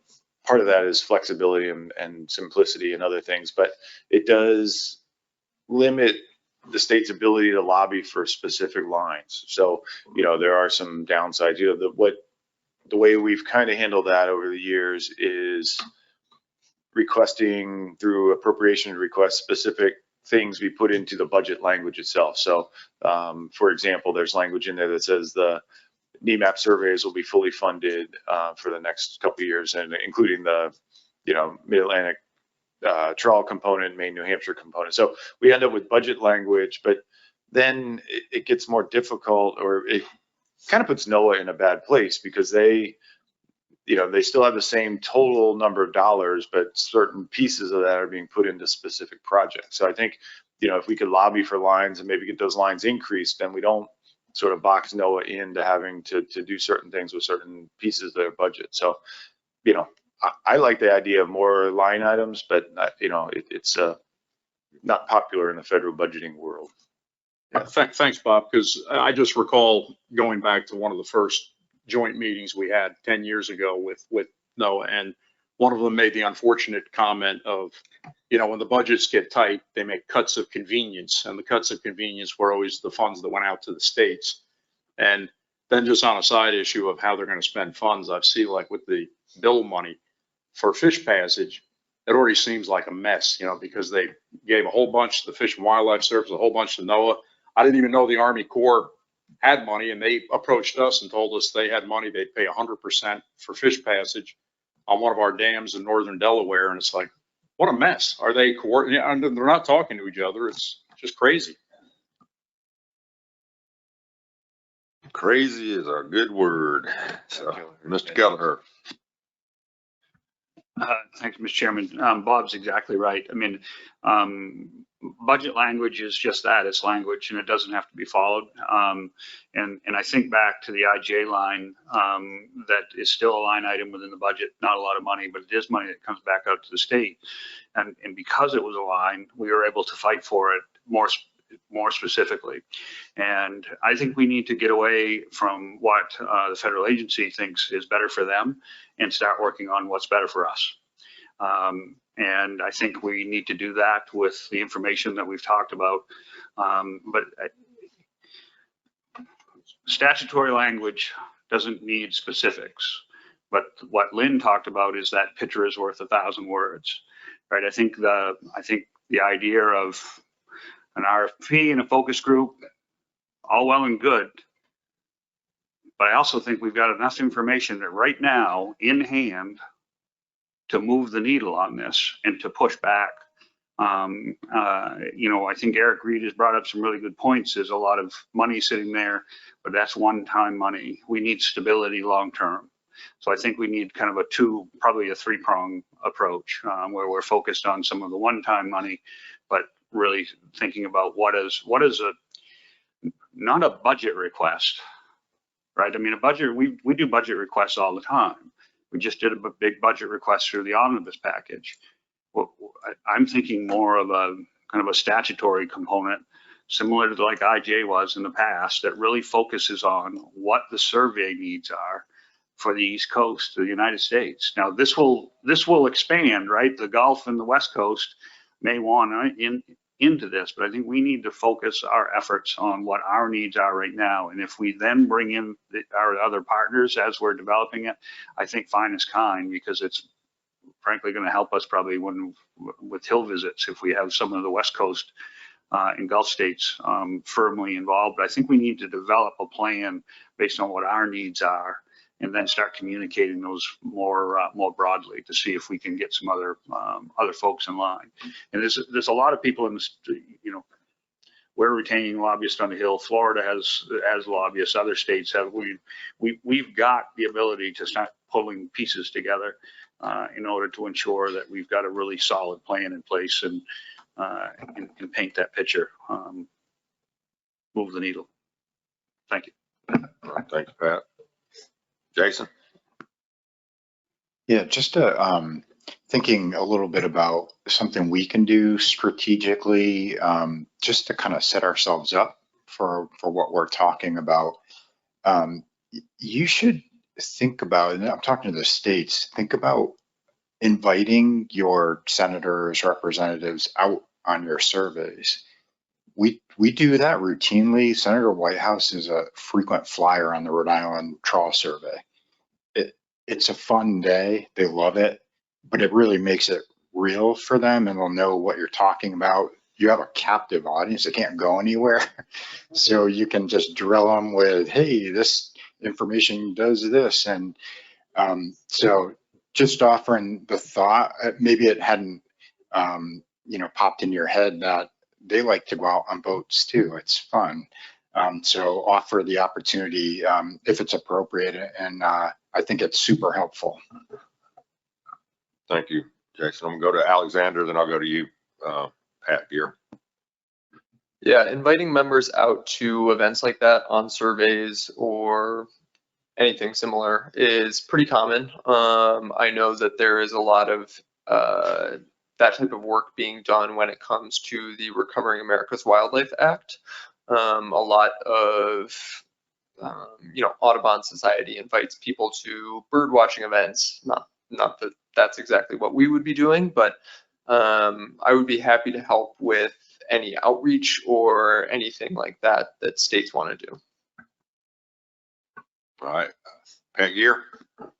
part of that is flexibility and simplicity and other things, but it does limit the state's ability to lobby for specific lines. So, you know, there are some downsides. You know, the way we've kind of handled that over the years is requesting through appropriation requests specific things we put into the budget language itself. So, for example, there's language in there that says the NEMAP surveys will be fully funded for the next couple of years, and including the Mid-Atlantic trawl component, Maine, New Hampshire component. So we end up with budget language, but then it gets more difficult, or it kind of puts NOAA in a bad place because they still have the same total number of dollars, but certain pieces of that are being put into specific projects. So I think, if we could lobby for lines and maybe get those lines increased, then we don't sort of box NOAA into having to do certain things with certain pieces of their budget. So, I like the idea of more line items, but it's not popular in the federal budgeting world. Thanks, Bob, because I just recall going back to one of the first joint meetings we had 10 years ago with NOAA, and one of them made the unfortunate comment of, when the budgets get tight, they make cuts of convenience, and the cuts of convenience were always the funds that went out to the states. And then just on a side issue of how they're going to spend funds, I've seen like with the bill money for fish passage, it already seems like a mess, because they gave a whole bunch to the Fish and Wildlife Service, a whole bunch to NOAA. I didn't even know the Army Corps had money, and they approached us and told us they had money. They'd pay 100% for fish passage on one of our dams in northern Delaware. And it's like, what a mess. Are they coordinating? They're not talking to each other. It's just crazy. Crazy is a good word. So, Mr. Gallagher. Thanks, Mr. Chairman. Bob's exactly right. I mean, budget language is just that, it's language, and it doesn't have to be followed. And I think back to the IJ line, that is still a line item within the budget, not a lot of money, but it is money that comes back out to the state. And because it was a line, we were able to fight for it more specifically. And I think we need to get away from what the federal agency thinks is better for them and start working on what's better for us. And I think we need to do that with the information that we've talked about. But statutory language doesn't need specifics. But what Lynn talked about is that picture is worth 1,000 words, right? I think the idea of an RFP and a focus group, all well and good. But I also think we've got enough information that right now in hand to move the needle on this and to push back. I think Eric Reed has brought up some really good points. There's a lot of money sitting there, but that's one-time money. We need stability long-term. So I think we need kind of probably a three-prong approach, where we're focused on some of the one-time money, but really thinking about what is not a budget request, right? I mean, a budget, we do budget requests all the time. We just did a big budget request through the omnibus package. Well, I'm thinking more of a kind of a statutory component, similar to like IJ was in the past, that really focuses on what the survey needs are for the East Coast of the United States. Now, this will expand, right? The Gulf and the West Coast may want into this, but I think we need to focus our efforts on what our needs are right now. And if we then bring in our other partners as we're developing it, I think fine is kind, because it's frankly going to help us probably with hill visits if we have some of the West Coast and Gulf states firmly involved. But I think we need to develop a plan based on what our needs are, and then start communicating those more broadly to see if we can get some other folks in line. And there's a lot of people in this, we're retaining lobbyists on the Hill. Florida has lobbyists. Other states have. We've got the ability to start pulling pieces together in order to ensure that we've got a really solid plan in place and paint that picture, move the needle. Thank you. All right, thanks, Pat. Jason? Yeah, just thinking a little bit about something we can do strategically, just to kind of set ourselves up for what we're talking about. You should think about, and I'm talking to the states, think about inviting your senators, representatives out on your surveys. We do that routinely. Senator Whitehouse is a frequent flyer on the Rhode Island Trawl Survey. It's a fun day. They love it, but it really makes it real for them, and they'll know what you're talking about. You have a captive audience that can't go anywhere. So you can just drill them with, hey, this information does this. And so just offering the thought, maybe it hadn't, popped into your head that they like to go out on boats too. It's fun. So offer the opportunity if it's appropriate, and I think it's super helpful. Thank you, Jason. I'm gonna go to Alexander, then I'll go to you, Pat, here. Yeah, inviting members out to events like that on surveys or anything similar is pretty common. I know that there is a lot of that type of work being done when it comes to the Recovering America's Wildlife Act. A lot of Audubon Society invites people to bird watching events. Not that that's exactly what we would be doing, but I would be happy to help with any outreach or anything like that that states want to do. All right, Pat Gear.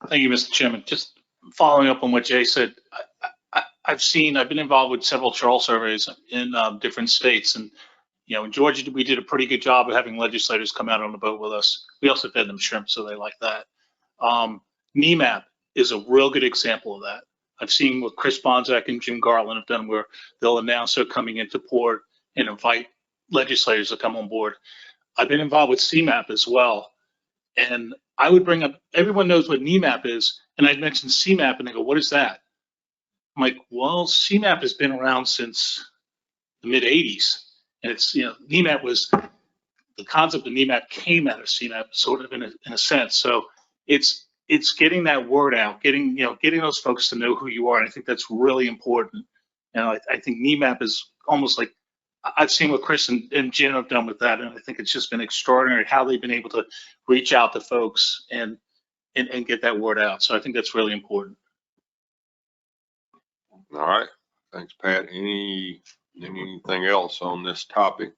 Thank you, Mr. Chairman. Just following up on what Jay said, I've been involved with several trawl surveys in different states. And, in Georgia, we did a pretty good job of having legislators come out on the boat with us. We also fed them shrimp, so they like that. NEMAP is a real good example of that. I've seen what Chris Bonzak and Jim Garland have done, where they'll announce they're coming into port and invite legislators to come on board. I've been involved with CMAP as well. And I would bring up, everyone knows what NEMAP is, and I'd mention CMAP, and they go, what is that? I'm like, well, CMAP has been around since the mid 80s. And it's, NEMAP was, the concept of NEMAP came out of CMAP, sort of in a sense. So it's getting that word out, getting those folks to know who you are. And I think that's really important. And I think NEMAP is almost like, I've seen what Chris and Jim have done with that. And I think it's just been extraordinary how they've been able to reach out to folks and get that word out. So I think that's really important. All right, thanks, Pat. Anything else on this topic?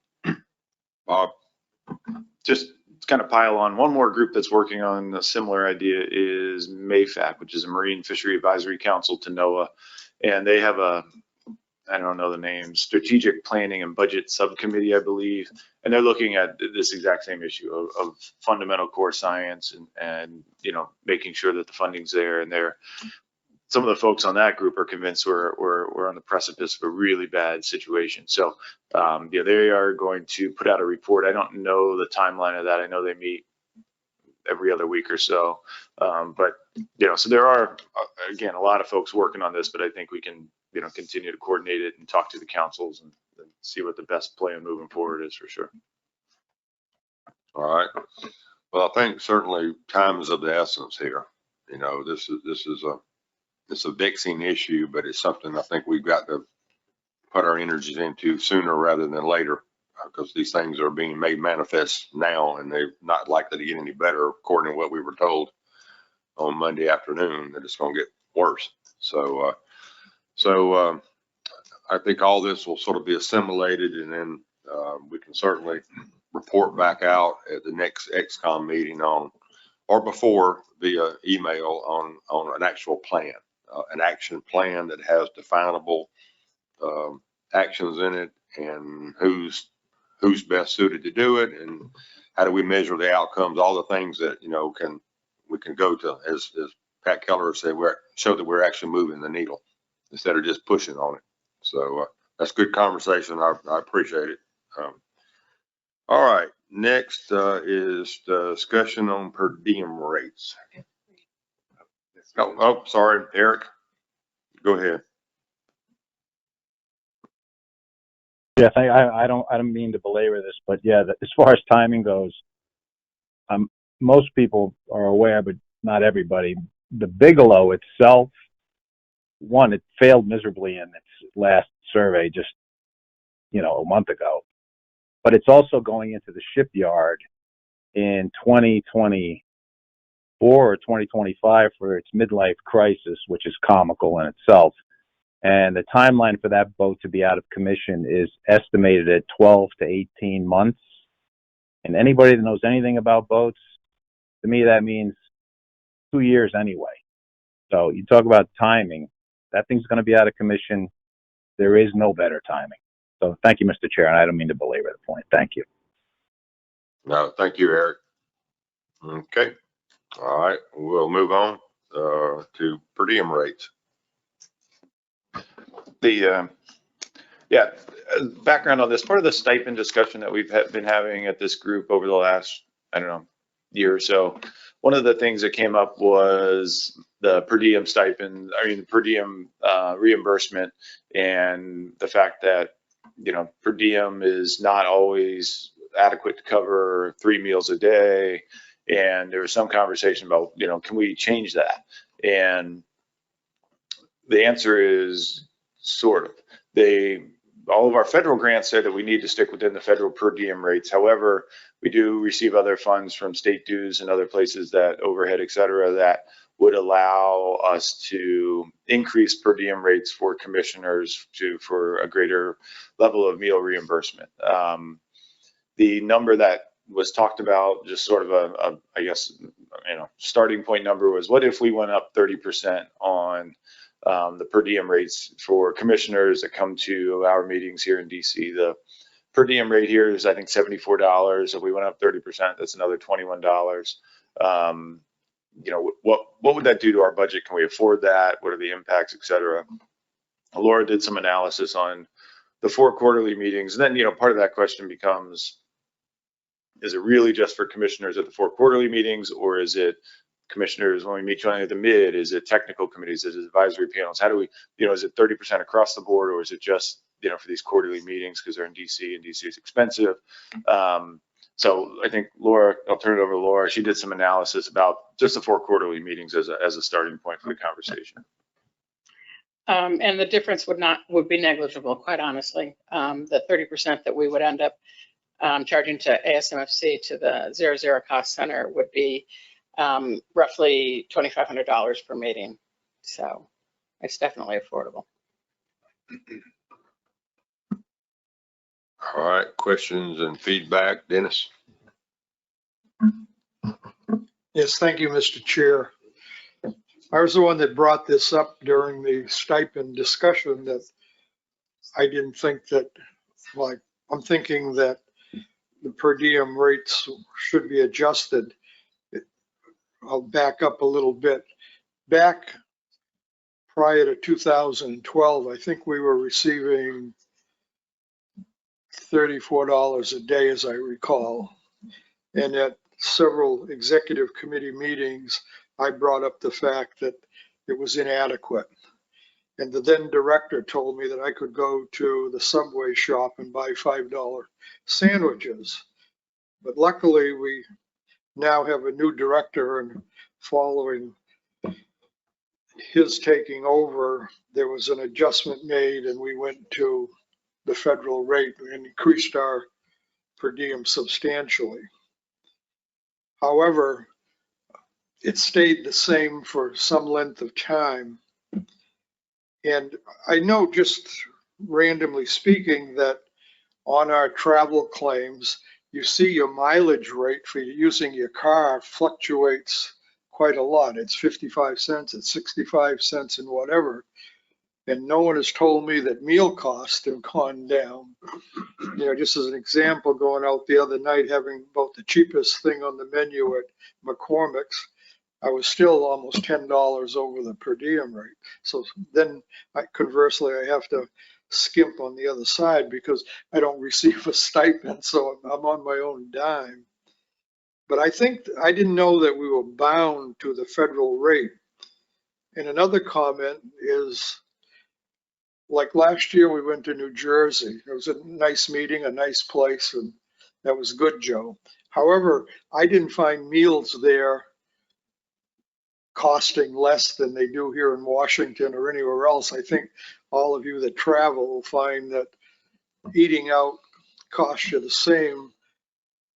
Bob? Just to kind of pile on, one more group that's working on a similar idea is MAFAC, which is a Marine Fishery Advisory Council to NOAA. And they have I don't know the name, Strategic Planning and Budget Subcommittee, I believe. And they're looking at this exact same issue of fundamental core science and making sure that the funding's there. And some of the folks on that group are convinced we're on the precipice of a really bad situation. So they are going to put out a report. I don't know the timeline of that. I know they meet every other week or so. But so there are, again, a lot of folks working on this, but I think we can, continue to coordinate it and talk to the councils and see what the best plan moving forward is for sure. All right. Well, I think certainly time is of the essence here. This is a vexing issue, but it's something I think we've got to put our energies into sooner rather than later, because these things are being made manifest now, and they're not likely to get any better, according to what we were told on Monday afternoon, that it's going to get worse. So I think all this will sort of be assimilated, and then we can certainly report back out at the next XCOM meeting or before via email on an actual plan, an action plan that has definable actions in it, and who's best suited to do it, and how do we measure the outcomes, all the things that we can go to, as Pat Keller said, show that we're actually moving the needle instead of just pushing on it. So that's good conversation. I appreciate it. All right, next is the discussion on per diem rates. Oh, sorry, Eric, go ahead. Yes, I don't mean to belabor this, but yeah, as far as timing goes, most people are aware, but not everybody. The Bigelow itself, one, it failed miserably in its last survey just, a month ago. But it's also going into the shipyard in 2024 or 2025 for its midlife crisis, which is comical in itself. And the timeline for that boat to be out of commission is estimated at 12 to 18 months. And anybody that knows anything about boats, to me, that means 2 years anyway. So you talk about timing, that thing's going to be out of commission. There is no better timing. So thank you, Mr. Chair. And I don't mean to belabor the point. Thank you. No, thank you, Eric. Okay. All right, we'll move on. to per diem rates. Background on this, part of the stipend discussion that we've been having at this group over the last, I don't know, year or so. One of the things that came up was the per diem stipend, per diem reimbursement, and the fact that, per diem is not always adequate to cover 3 meals a day. And there was some conversation about, can we change that? And the answer is sort of. All of our federal grants say that we need to stick within the federal per diem rates. However, we do receive other funds from state dues and other places, that overhead, et cetera, that would allow us to increase per diem rates for commissioners for a greater level of meal reimbursement. The number that was talked about, just sort of I guess, starting point number, was, what if we went up 30% on the per diem rates for commissioners that come to our meetings here in DC? The per diem rate here is, I think, $74. If we went up 30%, that's another $21. What would that do to our budget? Can we afford that? What are the impacts, et cetera? Laura did some analysis on the 4 quarterly meetings. And then, part of that question becomes, is it really just for commissioners at the 4 quarterly meetings, or is it commissioners when we meet jointly at the mid? Is it technical committees? Is it advisory panels? How do we, is it 30% across the board, or is it just, for these quarterly meetings because they're in DC and DC is expensive? So I think Laura, I'll turn it over to Laura. She did some analysis about just the 4 quarterly meetings as a starting point for the conversation. And the difference would be negligible, quite honestly. The 30% that we would end up charging to ASMFC, to the 00 cost center, would be roughly $2,500 per meeting. So it's definitely affordable. All right, questions and feedback, Dennis? Yes, thank you, Mr. Chair. I was the one that brought this up during the stipend discussion, that I didn't think that, I'm thinking that the per diem rates should be adjusted. I'll back up a little bit. Back prior to 2012, I think we were receiving $34 a day, as I recall. And at several executive committee meetings, I brought up the fact that it was inadequate. And the then director told me that I could go to the Subway shop and buy $5 sandwiches. But luckily, we now have a new director, and following his taking over, there was an adjustment made, and we went to the federal rate and increased our per diem substantially. However, it stayed the same for some length of time. And I know, just randomly speaking, that on our travel claims, you see your mileage rate for using your car fluctuates quite a lot. It's 55 cents, it's 65 cents, and whatever. And no one has told me that meal costs have gone down. Just as an example, going out the other night, having about the cheapest thing on the menu at McCormick's, I was still almost $10 over the per diem rate. So then, conversely, I have to skimp on the other side because I don't receive a stipend, so I'm on my own dime. But I didn't know that we were bound to the federal rate. And another comment is, like last year, we went to New Jersey. It was a nice meeting, a nice place, and that was good, Joe. However, I didn't find meals there costing less than they do here in Washington or anywhere else. I think all of you that travel will find that eating out costs you the same,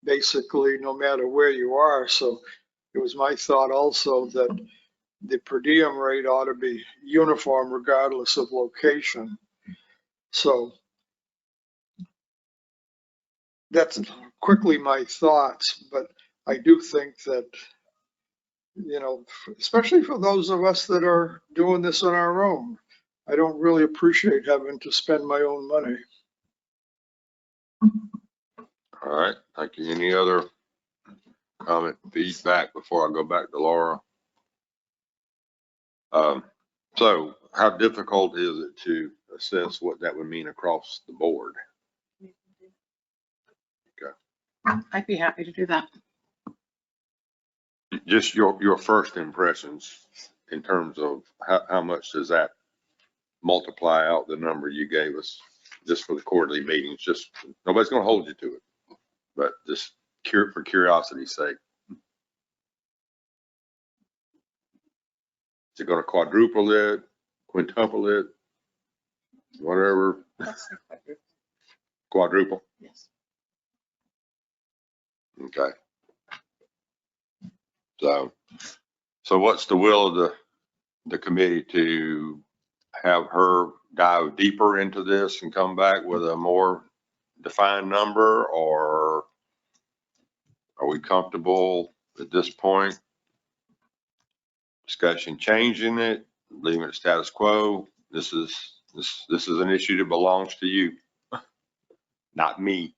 basically, no matter where you are. So it was my thought also that the per diem rate ought to be uniform regardless of location. So that's quickly my thoughts, but I do think that, especially for those of us that are doing this on our own, I don't really appreciate having to spend my own money. All right, thank you. Any other comment, feedback before I go back to Laura? So how difficult is it to assess what that would mean across the board? I'd be happy to do that. Just your first impressions in terms of how much does that multiply out the number you gave us just for the quarterly meetings? Just nobody's going to hold you to it, but just for curiosity's sake. Is it going to quadruple it, quintuple it, whatever? Quadruple? Yes. Okay. So what's the will of the committee to have her dive deeper into this and come back with a more defined number, or are we comfortable at this point discussion changing it, leaving it status quo? This is an issue that belongs to you, not me.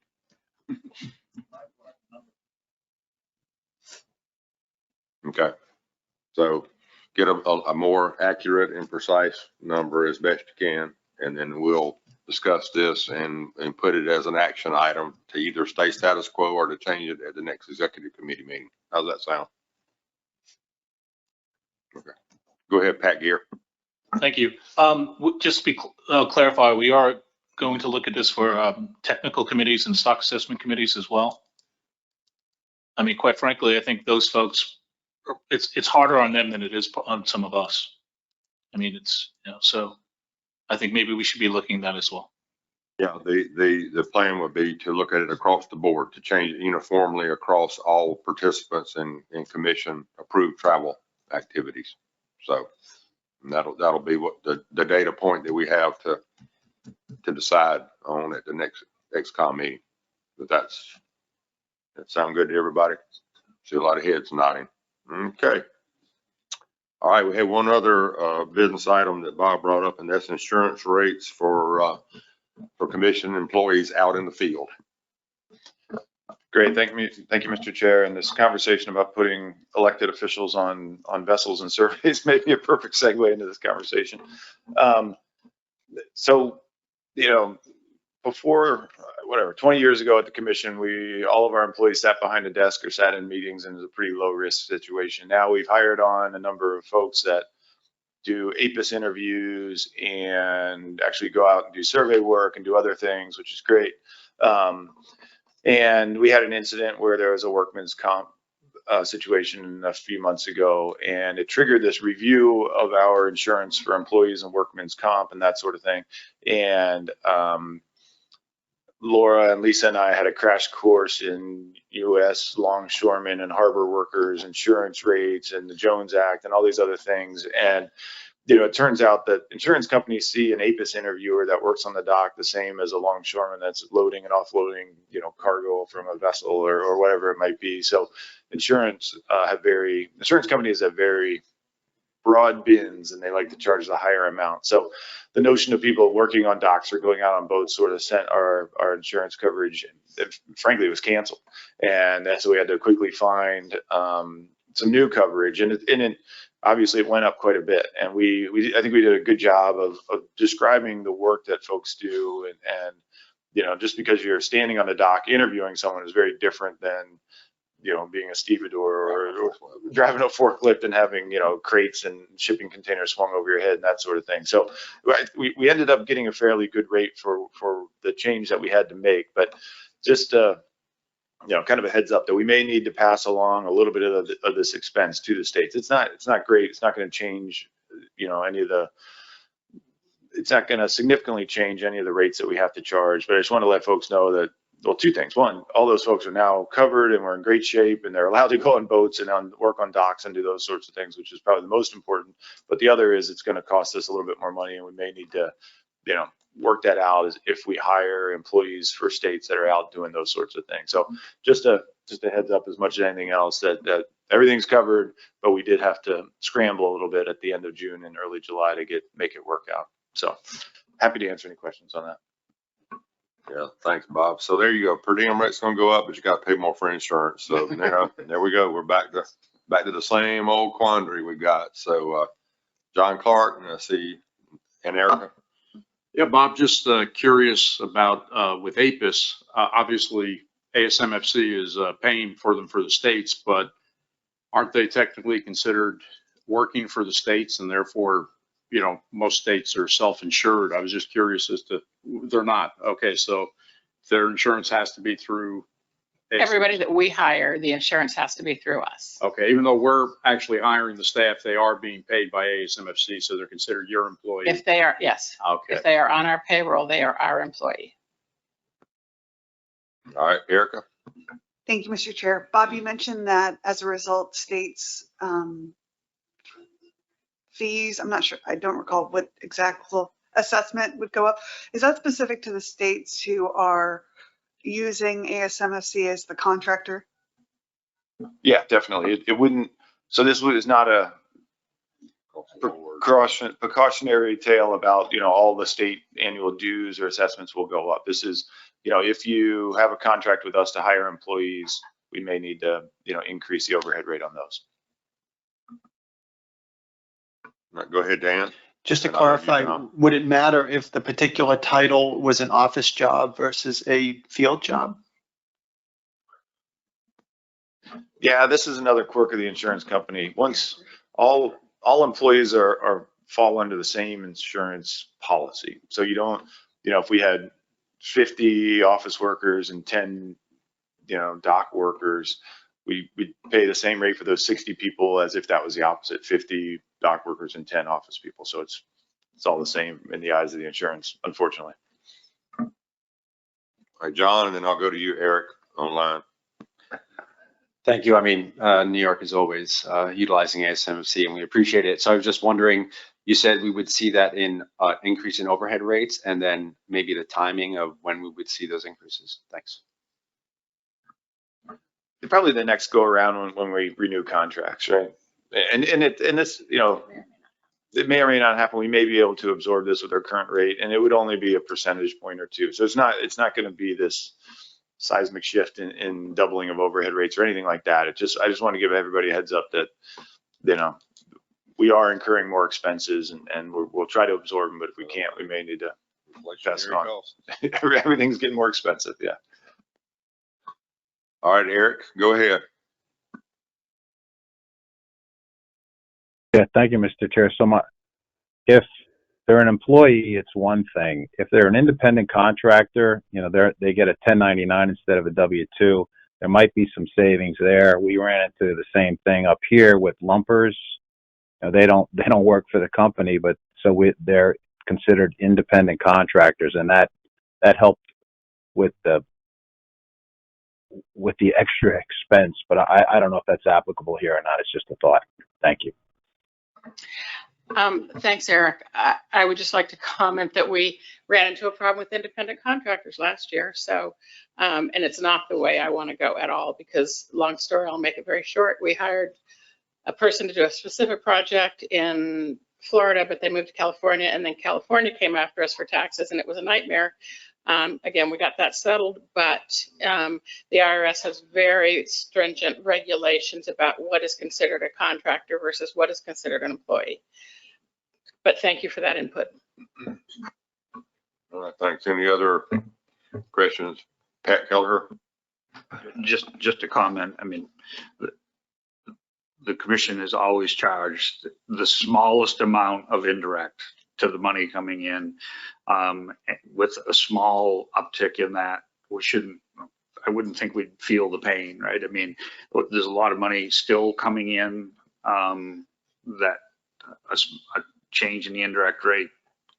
Okay. So get a more accurate and precise number as best you can, and then we'll discuss this and put it as an action item to either stay status quo or to change it at the next executive committee meeting. How's that sound? Okay. Go ahead, Pat Gear. Thank you. Just to be clarify, we are going to look at this for technical committees and stock assessment committees as well. I mean, quite frankly, I think those folks, it's harder on them than it is on some of us. I mean, it's, so I think maybe we should be looking at that as well. Yeah, the plan would be to look at it across the board, to change it uniformly across all participants in commission approved travel activities. So that'll be what the data point that we have to decide on at the next XCOM meeting. But that sound good to everybody? See a lot of heads nodding. Okay. All right, we have one other business item that Bob brought up, and that's insurance rates for commission employees out in the field. Great, thank you, Mr. Chair. And this conversation about putting elected officials on vessels and surveys may be a perfect segue into this conversation. So, before, 20 years ago at the commission, all of our employees sat behind a desk or sat in meetings, and it was a pretty low risk situation. Now we've hired on a number of folks that do APIS interviews and actually go out and do survey work and do other things, which is great. And we had an incident where there was a workman's comp situation a few months ago, and it triggered this review of our insurance for employees and workman's comp and that sort of thing. And Laura and Lisa and I had a crash course in U.S. longshoremen and harbor workers insurance rates and the Jones Act and all these other things. And it turns out that insurance companies see an APIS interviewer that works on the dock the same as a longshoreman that's loading and offloading, cargo from a vessel or whatever it might be. So insurance companies have very broad bins, and they like to charge the higher amount. So the notion of people working on docks or going out on boats sort of sent our insurance coverage, frankly, it was canceled. And so we had to quickly find some new coverage, and obviously it went up quite a bit. And I think we did a good job of describing the work that folks do. And just because you're standing on the dock interviewing someone is very different than being a stevedore or driving a forklift and having, crates and shipping containers swung over your head and that sort of thing. So we ended up getting a fairly good rate for the change that we had to make, but just, kind of a heads up that we may need to pass along a little bit of this expense to the states. It's not great. It's not going to change, it's not going to significantly change any of the rates that we have to charge, but I just want to let folks know that, well, two things. One, all those folks are now covered and we're in great shape, and they're allowed to go on boats and work on docks and do those sorts of things, which is probably the most important. But the other is it's going to cost us a little bit more money, and we may need to, work that out as if we hire employees for states that are out doing those sorts of things. So just a heads up as much as anything else that everything's covered, but we did have to scramble a little bit at the end of June and early July to make it work out. So happy to answer any questions on that. Yeah, thanks, Bob. So there you go. Per diem rate's gonna go up, but you got to pay more for insurance. So there we go. We're back to the same old quandary we got. So John Clark, and I see, and Erica. Yeah, Bob, just curious about with APIS, obviously ASMFC is paying for them for the states, but aren't they technically considered working for the states and therefore, you know, most states are self-insured? I was just curious as to, they're not. Okay, so their insurance has to be through ASMFC. Everybody that we hire, the insurance has to be through us. Okay, even though we're actually hiring the staff, they are being paid by ASMFC, so they're considered your employee. If they are, yes. Okay. If they are on our payroll, they are our employee. All right, Erica. Thank you, Mr. Chair. Bob, you mentioned that as a result, states fees, I'm not sure, I don't recall what exact assessment would go up. Is that specific to the states who are using ASMFC as the contractor? Yeah, definitely. It wouldn't, so this is not a precautionary tale about, you know, all the state annual dues or assessments will go up. This is, you know, if you have a contract with us to hire employees, we may need to, you know, increase the overhead rate on those. All right, go ahead, Dan. Just to And I'll give you clarify, John. would it matter if the particular title was an office job versus a field job? Yeah, this is another quirk of the insurance company. Once all employees fall under the same insurance policy. So you don't, you know, if we had 50 office workers and 10, you know, dock workers, we'd pay the same rate for those 60 people as if that was the opposite, 50 dock workers and 10 office people. So it's all the same in the eyes of the insurance, unfortunately. All right, John, and then I'll go to you, Eric, online. Thank you. I mean, New York is always utilizing ASMFC, and we appreciate it. So I was just wondering, you said we would see that in increase in overhead rates, and then maybe the timing of when we would see those increases. Thanks. Probably the next go around when we renew contracts, right? And this, you know, it may or may not happen. We may be able to absorb this with our current rate, and it would only be a percentage point or two. So it's not going to be this seismic shift in doubling of overhead rates or anything like that. I just want to give everybody a heads up that, you know, we are incurring more expenses and we'll try to absorb them, but if we can't, we may need to pass it on. Everything's getting more expensive. Yeah. All right, Eric, go ahead. Yeah, thank you, Mr. Chair. So if they're an employee, it's one thing. If they're an independent contractor, you know, they get a 1099 instead of a W-2. There might be some savings there. We ran into the same thing up here with lumpers. You know, they don't work for the company, but they're considered independent contractors, and that helped with the extra expense. But I don't know if that's applicable here or not. It's just a thought. Thank you. Thanks, Eric. I would just like to comment that we ran into a problem with independent contractors last year. So, and it's not the way I want to go at all, because long story, I'll make it very short. We hired a person to do a specific project in Florida, but they moved to California, and then California came after us for taxes, and it was a nightmare. Again, we got that settled, but the IRS has very stringent regulations about what is considered a contractor versus what is considered an employee. But thank you for that input. All right, thanks. Any other questions? Pat Kelleher? Just a comment. I mean, the commission is always charged the smallest amount of indirect to the money coming in. With a small uptick in that, I wouldn't think we'd feel the pain, right? I mean, there's a lot of money still coming in that a change in the indirect rate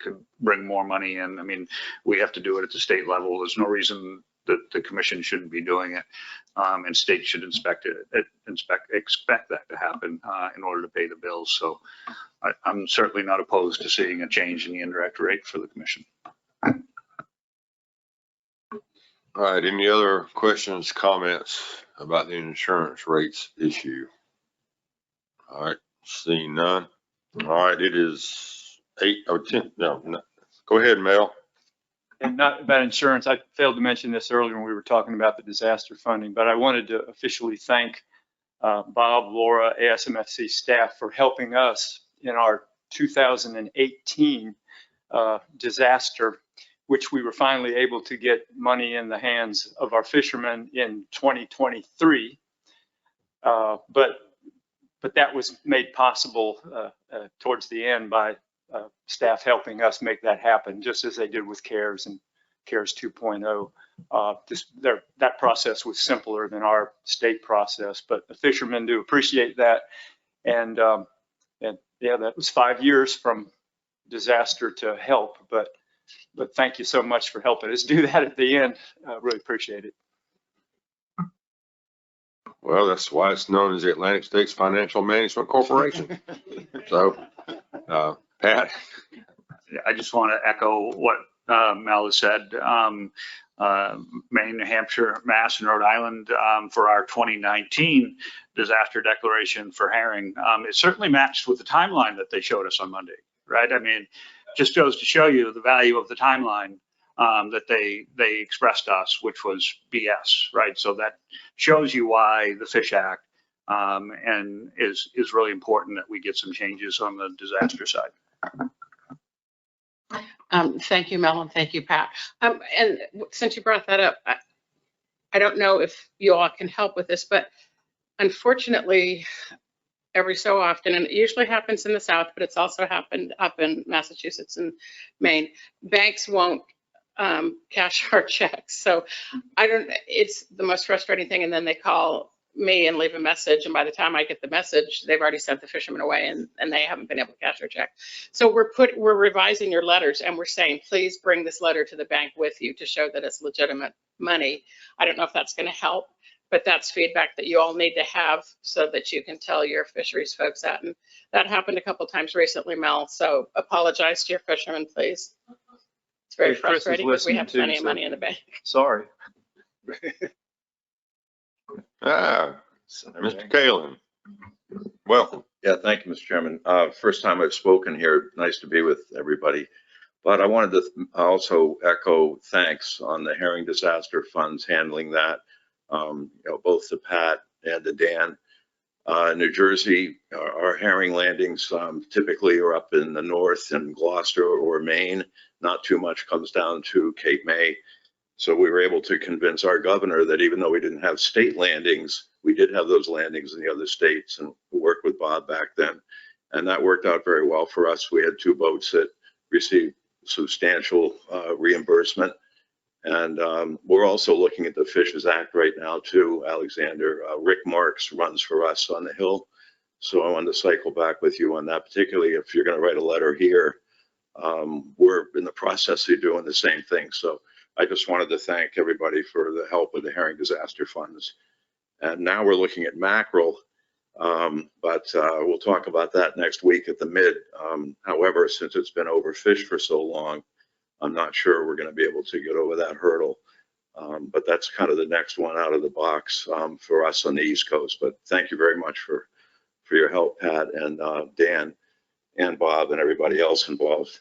could bring more money in. I mean, we have to do it at the state level. There's no reason that the commission shouldn't be doing it, and states should expect that to happen in order to pay the bills. So I'm certainly not opposed to seeing a change in the indirect rate for the commission. All right, any other questions, comments about the insurance rates issue? All right, seeing none. All right, it is 8:10. No, go ahead, Mel. And not about insurance, I failed to mention this earlier when we were talking about the disaster funding, but I wanted to officially thank Bob, Laura, ASMFC staff for helping us in our 2018 disaster, which we were finally able to get money in the hands of our fishermen in 2023. But that was made possible towards the end by staff helping us make that happen, just as they did with CARES and CARES 2.0. That process was simpler than our state process, but the fishermen do appreciate that. And yeah, that was 5 years from disaster to help, but thank you so much for helping us do that at the end. I really appreciate it. Well, that's why it's known as the Atlantic States Financial Management Corporation. So, Pat. I just want to echo what Mel has said. Maine, New Hampshire, Mass, and Rhode Island for our 2019 disaster declaration for herring. It certainly matched with the timeline that they showed us on Monday, right? I mean, just goes to show you the value of the timeline that they expressed to us, which was BS, right? So that shows you why the Fish Act and is really important that we get some changes on the disaster side. Thank you, Mel, and thank you, Pat. And since you brought that up, I don't know if you all can help with this, but unfortunately, every so often, and it usually happens in the South, but it's also happened up in Massachusetts and Maine, banks won't cash our checks. So it's the most frustrating thing. And then they call me and leave a message. And by the time I get the message, they've already sent the fishermen away and they haven't been able to cash our check. So we're revising your letters and we're saying, please bring this letter to the bank with you to show that it's legitimate money. I don't know if that's going to help, but that's feedback that you all need to have so that you can tell your fisheries folks that. And that happened a couple times recently, Mel. So apologize to your fishermen, please. It's very frustrating because we have plenty of money in the bank. Sorry. Mr. Kalen, welcome. Yeah, thank you, Mr. Chairman. First time I've spoken here. Nice to be with everybody. But I wanted to also echo thanks on the herring disaster funds handling that. Both to Pat and to Dan. New Jersey, our herring landings typically are up in the north in Gloucester or Maine. Not too much comes down to Cape May. So we were able to convince our governor that even though we didn't have state landings, we did have those landings in the other states, and we worked with Bob back then. And that worked out very well for us. We had 2 boats that received substantial reimbursement. And we're also looking at the Fishes Act right now too, Alexander. Rick Marks runs for us on the Hill. So I wanted to cycle back with you on that, particularly if you're going to write a letter here. We're in the process of doing the same thing. So I just wanted to thank everybody for the help with the herring disaster funds. And now we're looking at mackerel, but we'll talk about that next week at the mid. However, since it's been overfished for so long, I'm not sure we're going to be able to get over that hurdle. But that's kind of the next one out of the box for us on the East Coast. But thank you very much for your help, Pat and Dan and Bob and everybody else involved.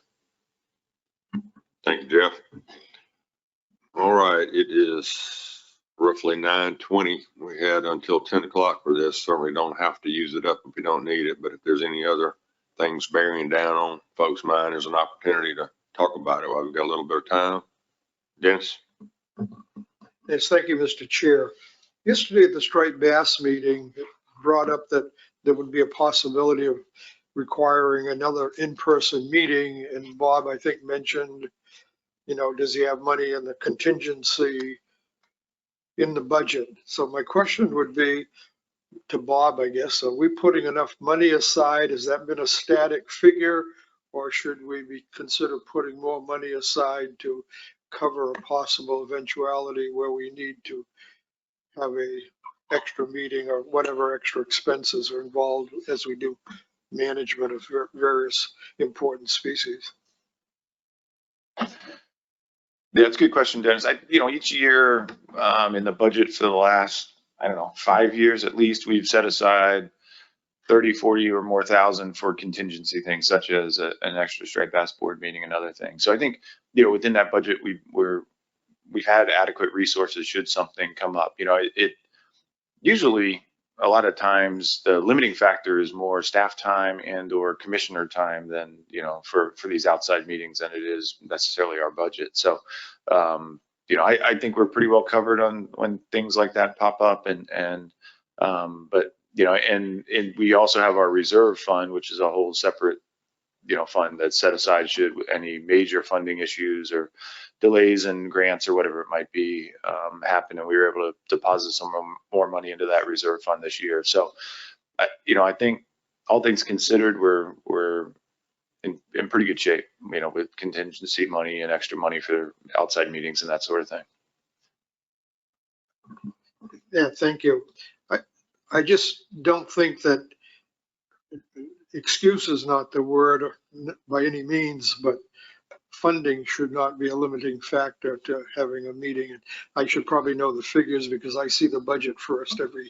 Thank you, Jeff. All right, it is roughly 9:20. We had until 10 o'clock for this. Certainly don't have to use it up if we don't need it, but if there's any other things bearing down on folks' mind, there's an opportunity to talk about it while we've got a little bit of time. Dennis? Yes, thank you, Mr. Chair. Yesterday at the striped bass meeting, it brought up that there would be a possibility of requiring another in-person meeting. And Bob, I think, mentioned, does he have money in the contingency in the budget? So my question would be to Bob, I guess, are we putting enough money aside? Has that been a static figure? Or should we consider putting more money aside to cover a possible eventuality where we need to have a extra meeting or whatever extra expenses are involved as we do management of various important species? Yeah, that's a good question, Dennis. Each year in the budget for the last, 5 years at least, we've set aside 30, 40 or more thousand for contingency things such as an extra striped bass board meeting and other things. So I think, within that budget, we've had adequate resources should something come up. It usually a lot of times the limiting factor is more staff time and or commissioner time than, for these outside meetings than it is necessarily our budget. So, I think we're pretty well covered on when things like that pop up but and we also have our reserve fund, which is a whole separate, fund that's set aside should any major funding issues or delays in grants or whatever it might be happen, and we were able to deposit some more money into that reserve fund this year. So, I think all things considered, we're in pretty good shape, with contingency money and extra money for outside meetings and that sort of thing. Yeah, thank you. I just don't think that excuse is not the word by any means, but funding should not be a limiting factor to having a meeting. And I should probably know the figures because I see the budget first every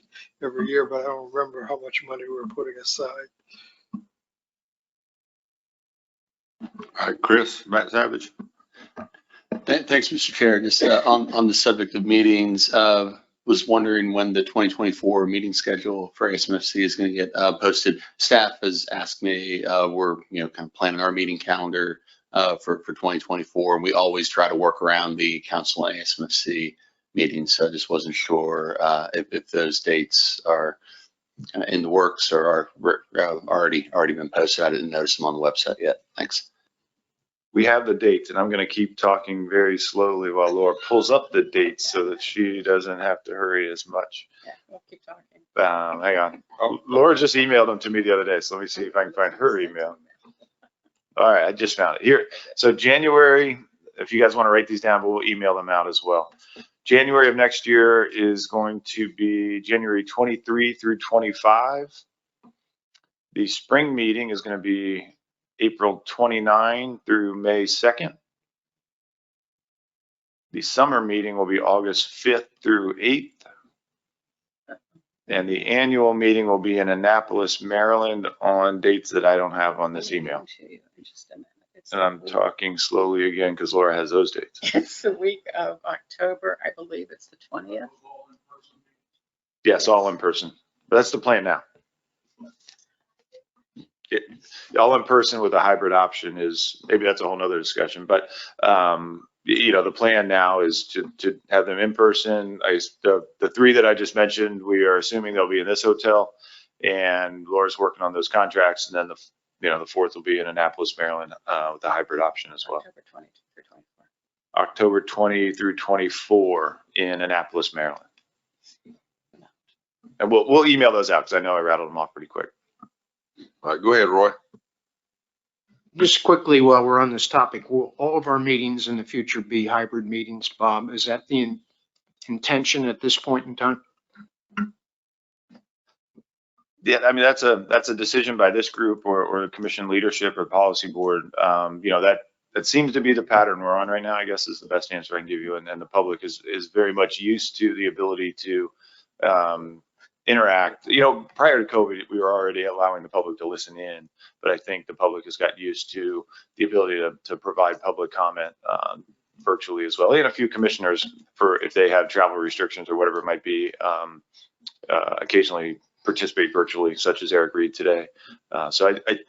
year, but I don't remember how much money we're putting aside. All right, Chris, Matt Savage. Thanks, Mr. Chair. Just on the subject of meetings, was wondering when the 2024 meeting schedule for ASMFC is going to get posted. Staff has asked me, we're kind of planning our meeting calendar for 2024, and we always try to work around the council and ASMFC meetings. So I just wasn't sure if those dates are kind of in the works or are already been posted. I didn't notice them on the website yet. Thanks. We have the dates, and I'm going to keep talking very slowly while Laura pulls up the dates so that she doesn't have to hurry as much. Yeah, we'll keep talking. Hang on. Laura just emailed them to me the other day, so let me see if I can find her email. All right, I just found it here. So January, if you guys want to write these down, we'll email them out as well. January of next year is going to be January 23 through 25. The spring meeting is going to be April 29 through May 2nd. The summer meeting will be August 5th through 8th. And the annual meeting will be in Annapolis, Maryland on dates that I don't have on this email. And I'm talking slowly again because Laura has those dates. It's the week of October. I believe it's the 20th. Yes, all in person. But that's the plan now. All in person with a hybrid option is, maybe that's a whole nother discussion, but the plan now is to have them in person. The three that I just mentioned, we are assuming they'll be in this hotel, and Laura's working on those contracts, and then the fourth will be in Annapolis, Maryland, with a hybrid option as well. October 20 through 24 in Annapolis, Maryland. And we'll email those out because I know I rattled them off pretty quick. All right, go ahead, Roy. Just quickly, while we're on this topic, will all of our meetings in the future be hybrid meetings, Bob? Is that the intention at this point in time? Yeah, I mean, that's a decision by this group or commission leadership or policy board. That seems to be the pattern we're on right now, I guess, is the best answer I can give you. And the public is very much used to the ability to interact. Prior to COVID, we were already allowing the public to listen in, but I think the public has got used to the ability to provide public comment virtually as well. And a few commissioners, for if they have travel restrictions or whatever it might be, occasionally participate virtually, such as Eric Reed today. The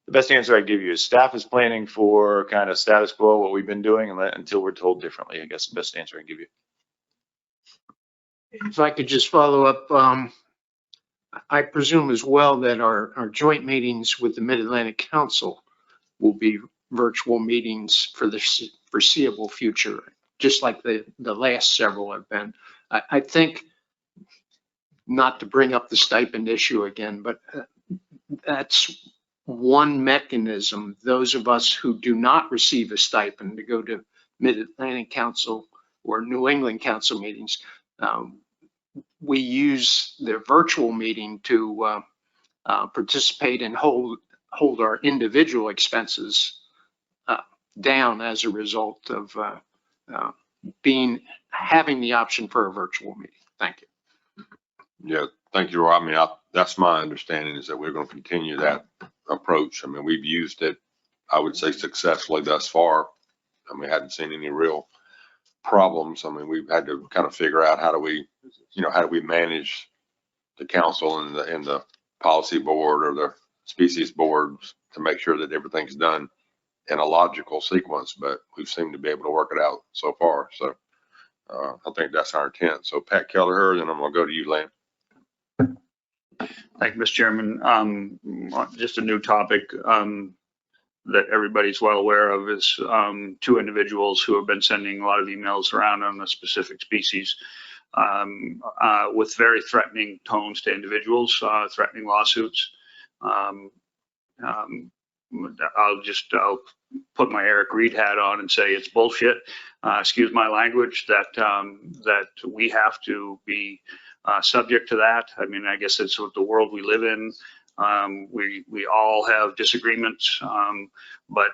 best answer I give you is staff is planning for kind of status quo, what we've been doing, until we're told differently. I guess the best answer I can give you. If I could just follow up, I presume as well that our joint meetings with the Mid-Atlantic Council will be virtual meetings for the foreseeable future, just like the last several have been. I think, not to bring up the stipend issue again, but that's one mechanism. Those of us who do not receive a stipend to go to Mid-Atlantic Council or New England Council meetings, we use the virtual meeting to participate and hold our individual expenses down as a result of having the option for a virtual meeting. Thank you. Yeah, thank you, Roy. I mean, that's my understanding, is that we're going to continue that approach. I mean, we've used it, I would say, successfully thus far. I mean, I hadn't seen any real problems. I mean, we've had to kind of figure out how do we manage the council and the policy board or the species boards to make sure that everything's done in a logical sequence, but we've seemed to be able to work it out so far. So I think that's our intent. So Pat Kelleher, then I'm gonna go to you, Lane. Thank you, Mr. Chairman. Just a new topic that everybody's well aware of is two individuals who have been sending a lot of emails around on a specific species with very threatening tones to individuals, threatening lawsuits. I'll put my Eric Reed hat on and say it's bullshit. Excuse my language, that we have to be subject to that. I mean, I guess it's what the world we live in. We all have disagreements, but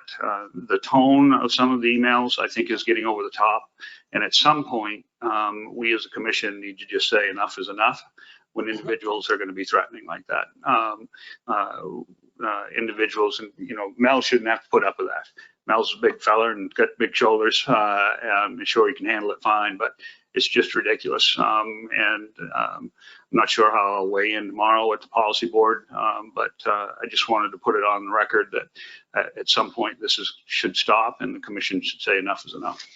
the tone of some of the emails, I think, is getting over the top. And at some point, we as a commission need to just say enough is enough when individuals are going to be threatening like that. Individuals, and Mel shouldn't have to put up with that. Mel's a big fella and got big shoulders. I'm sure he can handle it fine, but it's just ridiculous. I'm not sure how I'll weigh in tomorrow at the policy board, but I just wanted to put it on the record that at some point this should stop and the commission should say enough is enough.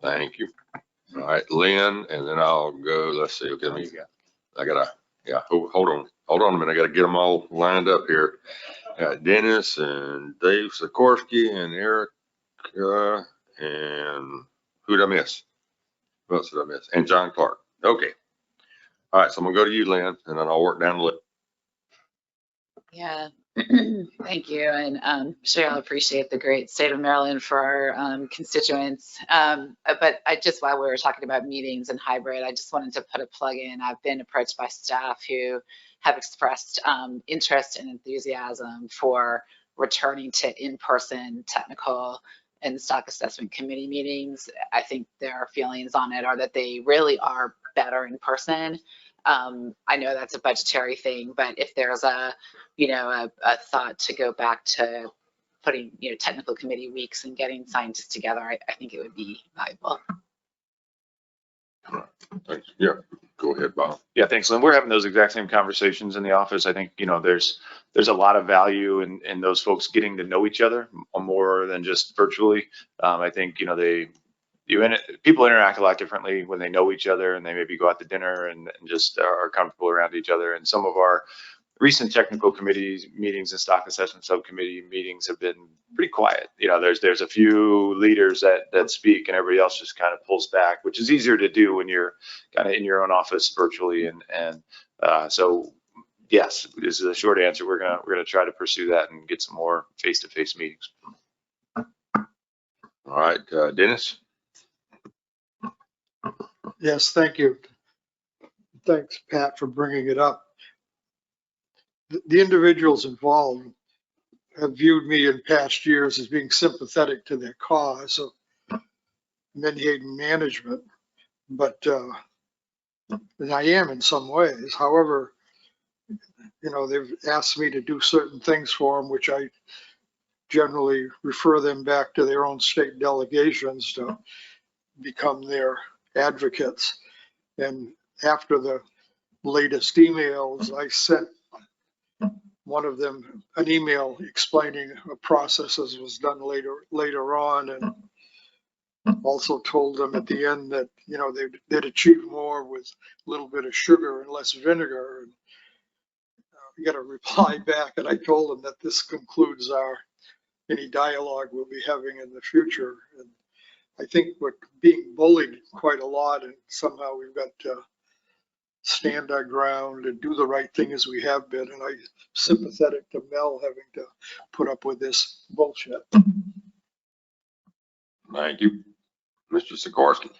Thank you. All right, Lynn, and then I'll go, let's see, okay, hold on a minute. I gotta get them all lined up here. Dennis and Dave Sikorsky and Eric, and who did I miss? Who else did I miss? And John Clark. Okay. All right, so I'm gonna go to you, Lynn, and then I'll work down the list. Yeah, thank you. And sure, I'll appreciate the great state of Maryland for our constituents. But while we were talking about meetings and hybrid, I just wanted to put a plug in. I've been approached by staff who have expressed interest and enthusiasm for returning to in-person technical and stock assessment committee meetings. I think their feelings on it are that they really are better in person. I know that's a budgetary thing, but if there's a thought to go back to putting, technical committee weeks and getting scientists together, I think it would be valuable. Thanks. Yeah, go ahead, Bob. Yeah, thanks, Lynn. We're having those exact same conversations in the office. I think, there's a lot of value in those folks getting to know each other more than just virtually. I think, people interact a lot differently when they know each other and they maybe go out to dinner and just are comfortable around each other. And some of our recent technical committee meetings and stock assessment subcommittee meetings have been pretty quiet. There's a few leaders that speak and everybody else just kind of pulls back, which is easier to do when you're kind of in your own office virtually. So yes, this is a short answer. We're gonna try to pursue that and get some more face-to-face meetings. All right, Dennis. Yes, thank you. Thanks, Pat, for bringing it up. The individuals involved have viewed me in past years as being sympathetic to their cause of Menhaden management, and I am in some ways. However, they've asked me to do certain things for them, which I generally refer them back to their own state delegations to become their advocates. And after the latest emails, I sent one of them an email explaining a process as was done later on, and also told them at the end that they'd achieve more with a little bit of sugar and less vinegar. And I got a reply back, and I told them that this concludes any dialogue we'll be having in the future. And I think we're being bullied quite a lot, and somehow we've got to stand our ground and do the right thing as we have been. And I'm sympathetic to Mel having to put up with this bullshit. Thank you. Mr. Sikorsky.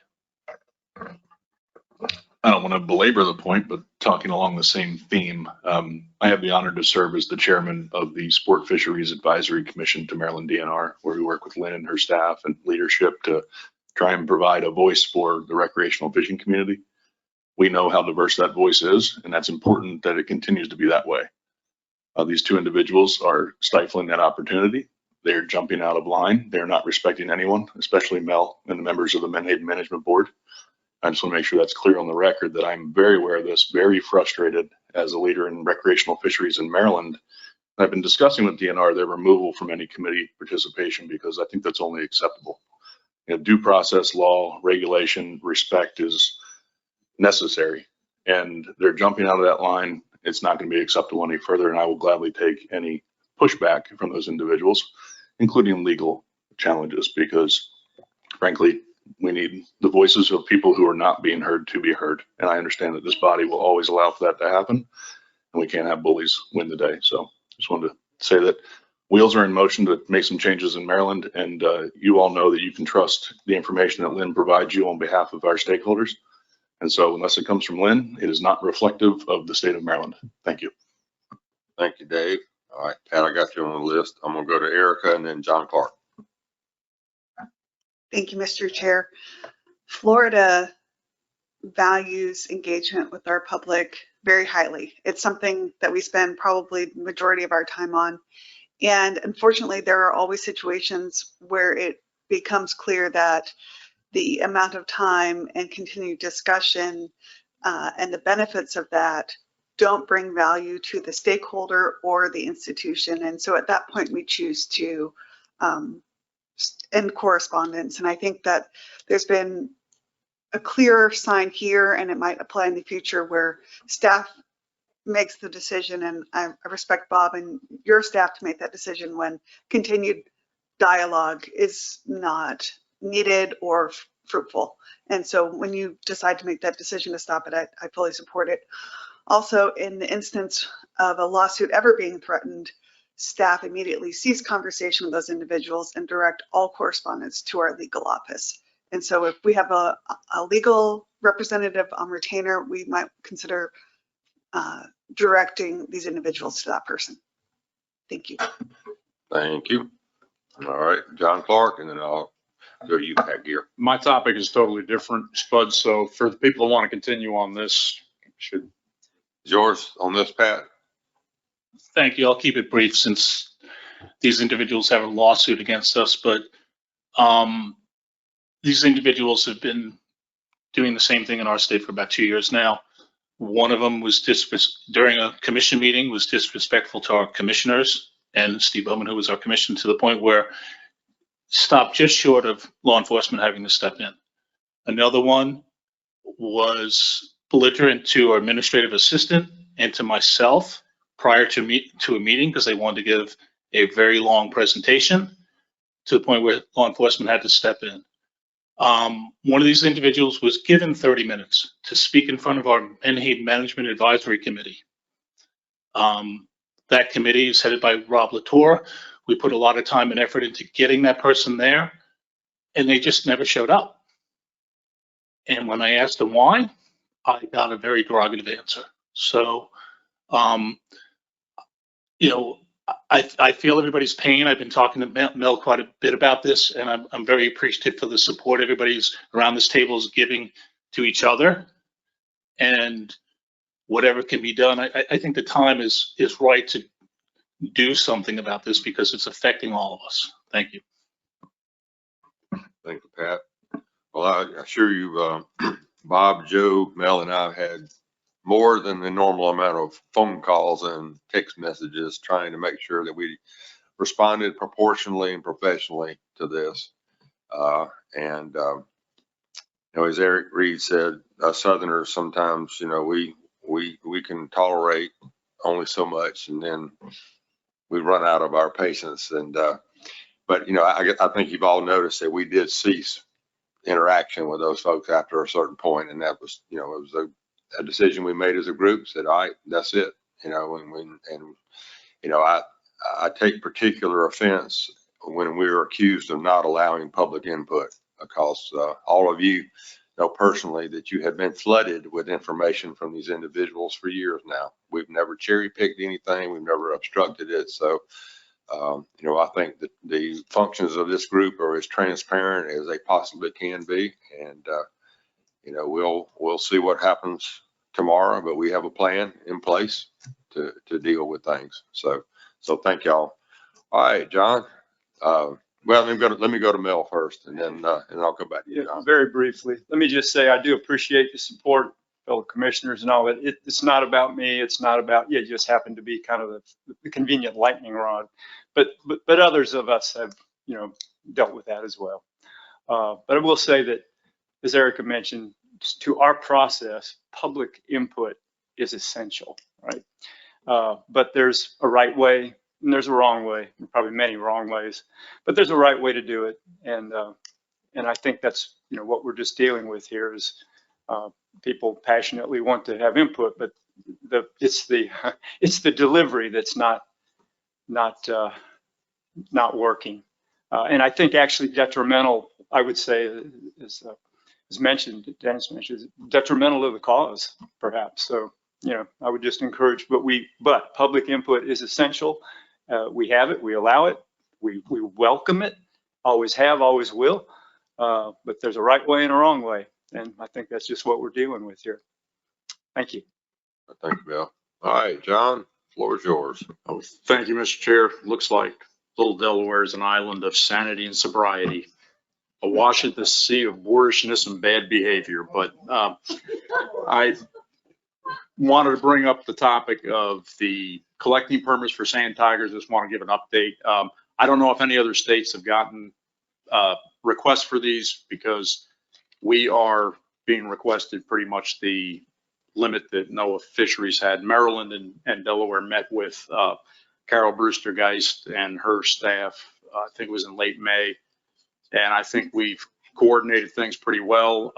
I don't want to belabor the point, but talking along the same theme, I have the honor to serve as the chairman of the Sport Fisheries Advisory Commission to Maryland DNR, where we work with Lynn and her staff and leadership to try and provide a voice for the recreational fishing community. We know how diverse that voice is, and that's important that it continues to be that way. These two individuals are stifling that opportunity. They're jumping out of line. They're not respecting anyone, especially Mel and the members of the Menhaden Management Board. I just want to make sure that's clear on the record that I'm very aware of this, very frustrated as a leader in recreational fisheries in Maryland. I've been discussing with DNR their removal from any committee participation because I think that's only acceptable. You know, due process, law, regulation, respect is necessary, and they're jumping out of that line. It's not going to be acceptable any further, and I will gladly take any pushback from those individuals, including legal challenges, because frankly, we need the voices of people who are not being heard to be heard. And I understand that this body will always allow for that to happen, and we can't have bullies win the day. So just wanted to say that wheels are in motion to make some changes in Maryland, and you all know that you can trust the information that Lynn provides you on behalf of our stakeholders. And so unless it comes from Lynn, it is not reflective of the state of Maryland. Thank you. Thank you, Dave. All right, Pat, I got you on the list. I'm gonna go to Erica and then John Clark. Thank you, Mr. Chair. Florida values engagement with our public very highly. It's something that we spend probably the majority of our time on. And unfortunately, there are always situations where it becomes clear that the amount of time and continued discussion and the benefits of that don't bring value to the stakeholder or the institution. And so at that point, we choose to end correspondence. And I think that there's been a clear sign here, and it might apply in the future, where staff makes the decision, and I respect Bob and your staff to make that decision when continued dialogue is not needed or fruitful. And so when you decide to make that decision to stop it, I fully support it. Also, in the instance of a lawsuit ever being threatened, staff immediately cease conversation with those individuals and direct all correspondence to our legal office. And so if we have a legal representative on retainer, we might consider directing these individuals to that person. Thank you. Thank you. All right, John Clark, and then I'll go to you, Pat Gear. My topic is totally different, Spud. So for the people who want to continue on this, should. Yours on this, Pat? Thank you. I'll keep it brief since these individuals have a lawsuit against us, but these individuals have been doing the same thing in our state for about 2 years now. One of them was during a commission meeting, was disrespectful to our commissioners and Steve Bowman, who was our commissioner, to the point where stopped just short of law enforcement having to step in. Another one was belligerent to our administrative assistant and to myself prior to a meeting because they wanted to give a very long presentation, to the point where law enforcement had to step in. One of these individuals was given 30 minutes to speak in front of our Menhaden Management Advisory Committee. That committee is headed by Rob Latour. We put a lot of time and effort into getting that person there, and they just never showed up. And when I asked them why, I got a very derogative answer. So, you know, I feel everybody's pain. I've been talking to Mel quite a bit about this, and I'm very appreciative for the support everybody's around this table is giving to each other. And whatever can be done, I think the time is right to do something about this because it's affecting all of us. Thank you. Thank you, Pat. Well, I assure you, Bob, Joe, Mel, and I had more than the normal amount of phone calls and text messages trying to make sure that we responded proportionally and professionally to this. You know, as Eric Reed said, us Southerners sometimes, you know, we can tolerate only so much, and then we run out of our patience. And but you know, I think you've all noticed that we did cease interaction with those folks after a certain point, and that was, you know, it was a decision we made as a group. Said, all right, that's it. You know, and you know, I take particular offense when we were accused of not allowing public input, because all of you know personally that you have been flooded with information from these individuals for years now. We've never cherry picked anything. We've never obstructed it. So, you know, I think that the functions of this group are as transparent as they possibly can be. And, you know, we'll see what happens tomorrow, but we have a plan in place to deal with things. So thank y'all. All right, John, Well, let me go to Mel first and then, and I'll come back to you, Yeah, John. very briefly, let me just say, I do appreciate the support, fellow commissioners and all that. It's not about me. It's not about, yeah, it just happened to be kind of the convenient lightning rod. But others of us have, dealt with that as well. But I will say that, as Erica mentioned, to our process, public input is essential, right? But there's a right way and there's a wrong way, and probably many wrong ways, but there's a right way to do it. And I think that's, what we're just dealing with here is people passionately want to have input, but it's the delivery that's not working. And I think actually detrimental, I would say, as mentioned, Dennis mentioned, detrimental to the cause, perhaps. So, I would just encourage, but public input is essential. We have it, we allow it, we welcome it, always have, always will. But there's a right way and a wrong way. And I think that's just what we're dealing with here. Thank you. Thank you, Bill. All right, John, floor is yours. Oh, thank you, Mr. Chair. Looks like little Delaware is an island of sanity and sobriety, awash at the sea of boorishness and bad behavior. But I wanted to bring up the topic of the collecting permits for sand tigers. Just want to give an update. I don't know if any other states have gotten requests for these, because we are being requested pretty much the limit that NOAA Fisheries had. Maryland and Delaware met with Carol Brewster Geist and her staff, I think it was in late May. And I think we've coordinated things pretty well.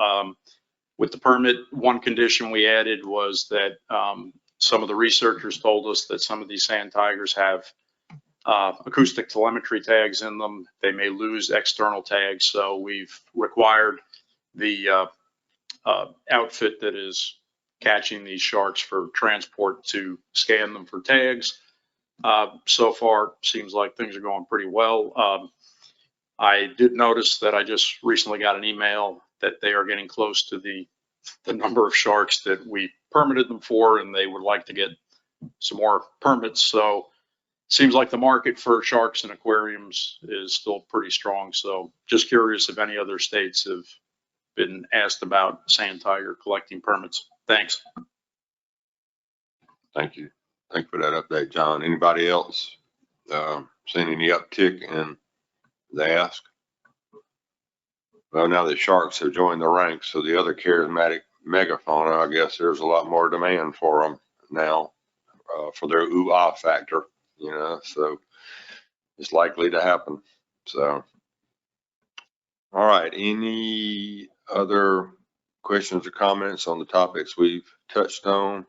With the permit, one condition we added was that some of the researchers told us that some of these sand tigers have acoustic telemetry tags in them. They may lose external tags. So we've required the outfit that is catching these sharks for transport to scan them for tags. So far, seems like things are going pretty well. I did notice that I just recently got an email that they are getting close to the number of sharks that we permitted them for, and they would like to get some more permits. So seems like the market for sharks and aquariums is still pretty strong. So just curious if any other states have been asked about sand tiger collecting permits. Thanks. Thank you. Thank you for that update, John. Anybody else seen any uptick in the ask? Well, now the sharks have joined the ranks, so the other charismatic megafauna, I guess there's a lot more demand for them now for their ooh-ah factor, so it's likely to happen. So, all right, any other questions or comments on the topics we've touched on?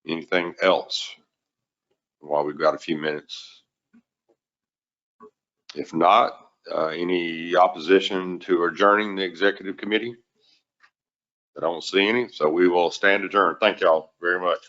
Anything else while we've got a few minutes? If not, any opposition to adjourning the executive committee? I don't see any, so we will stand adjourned. Thank y'all very much.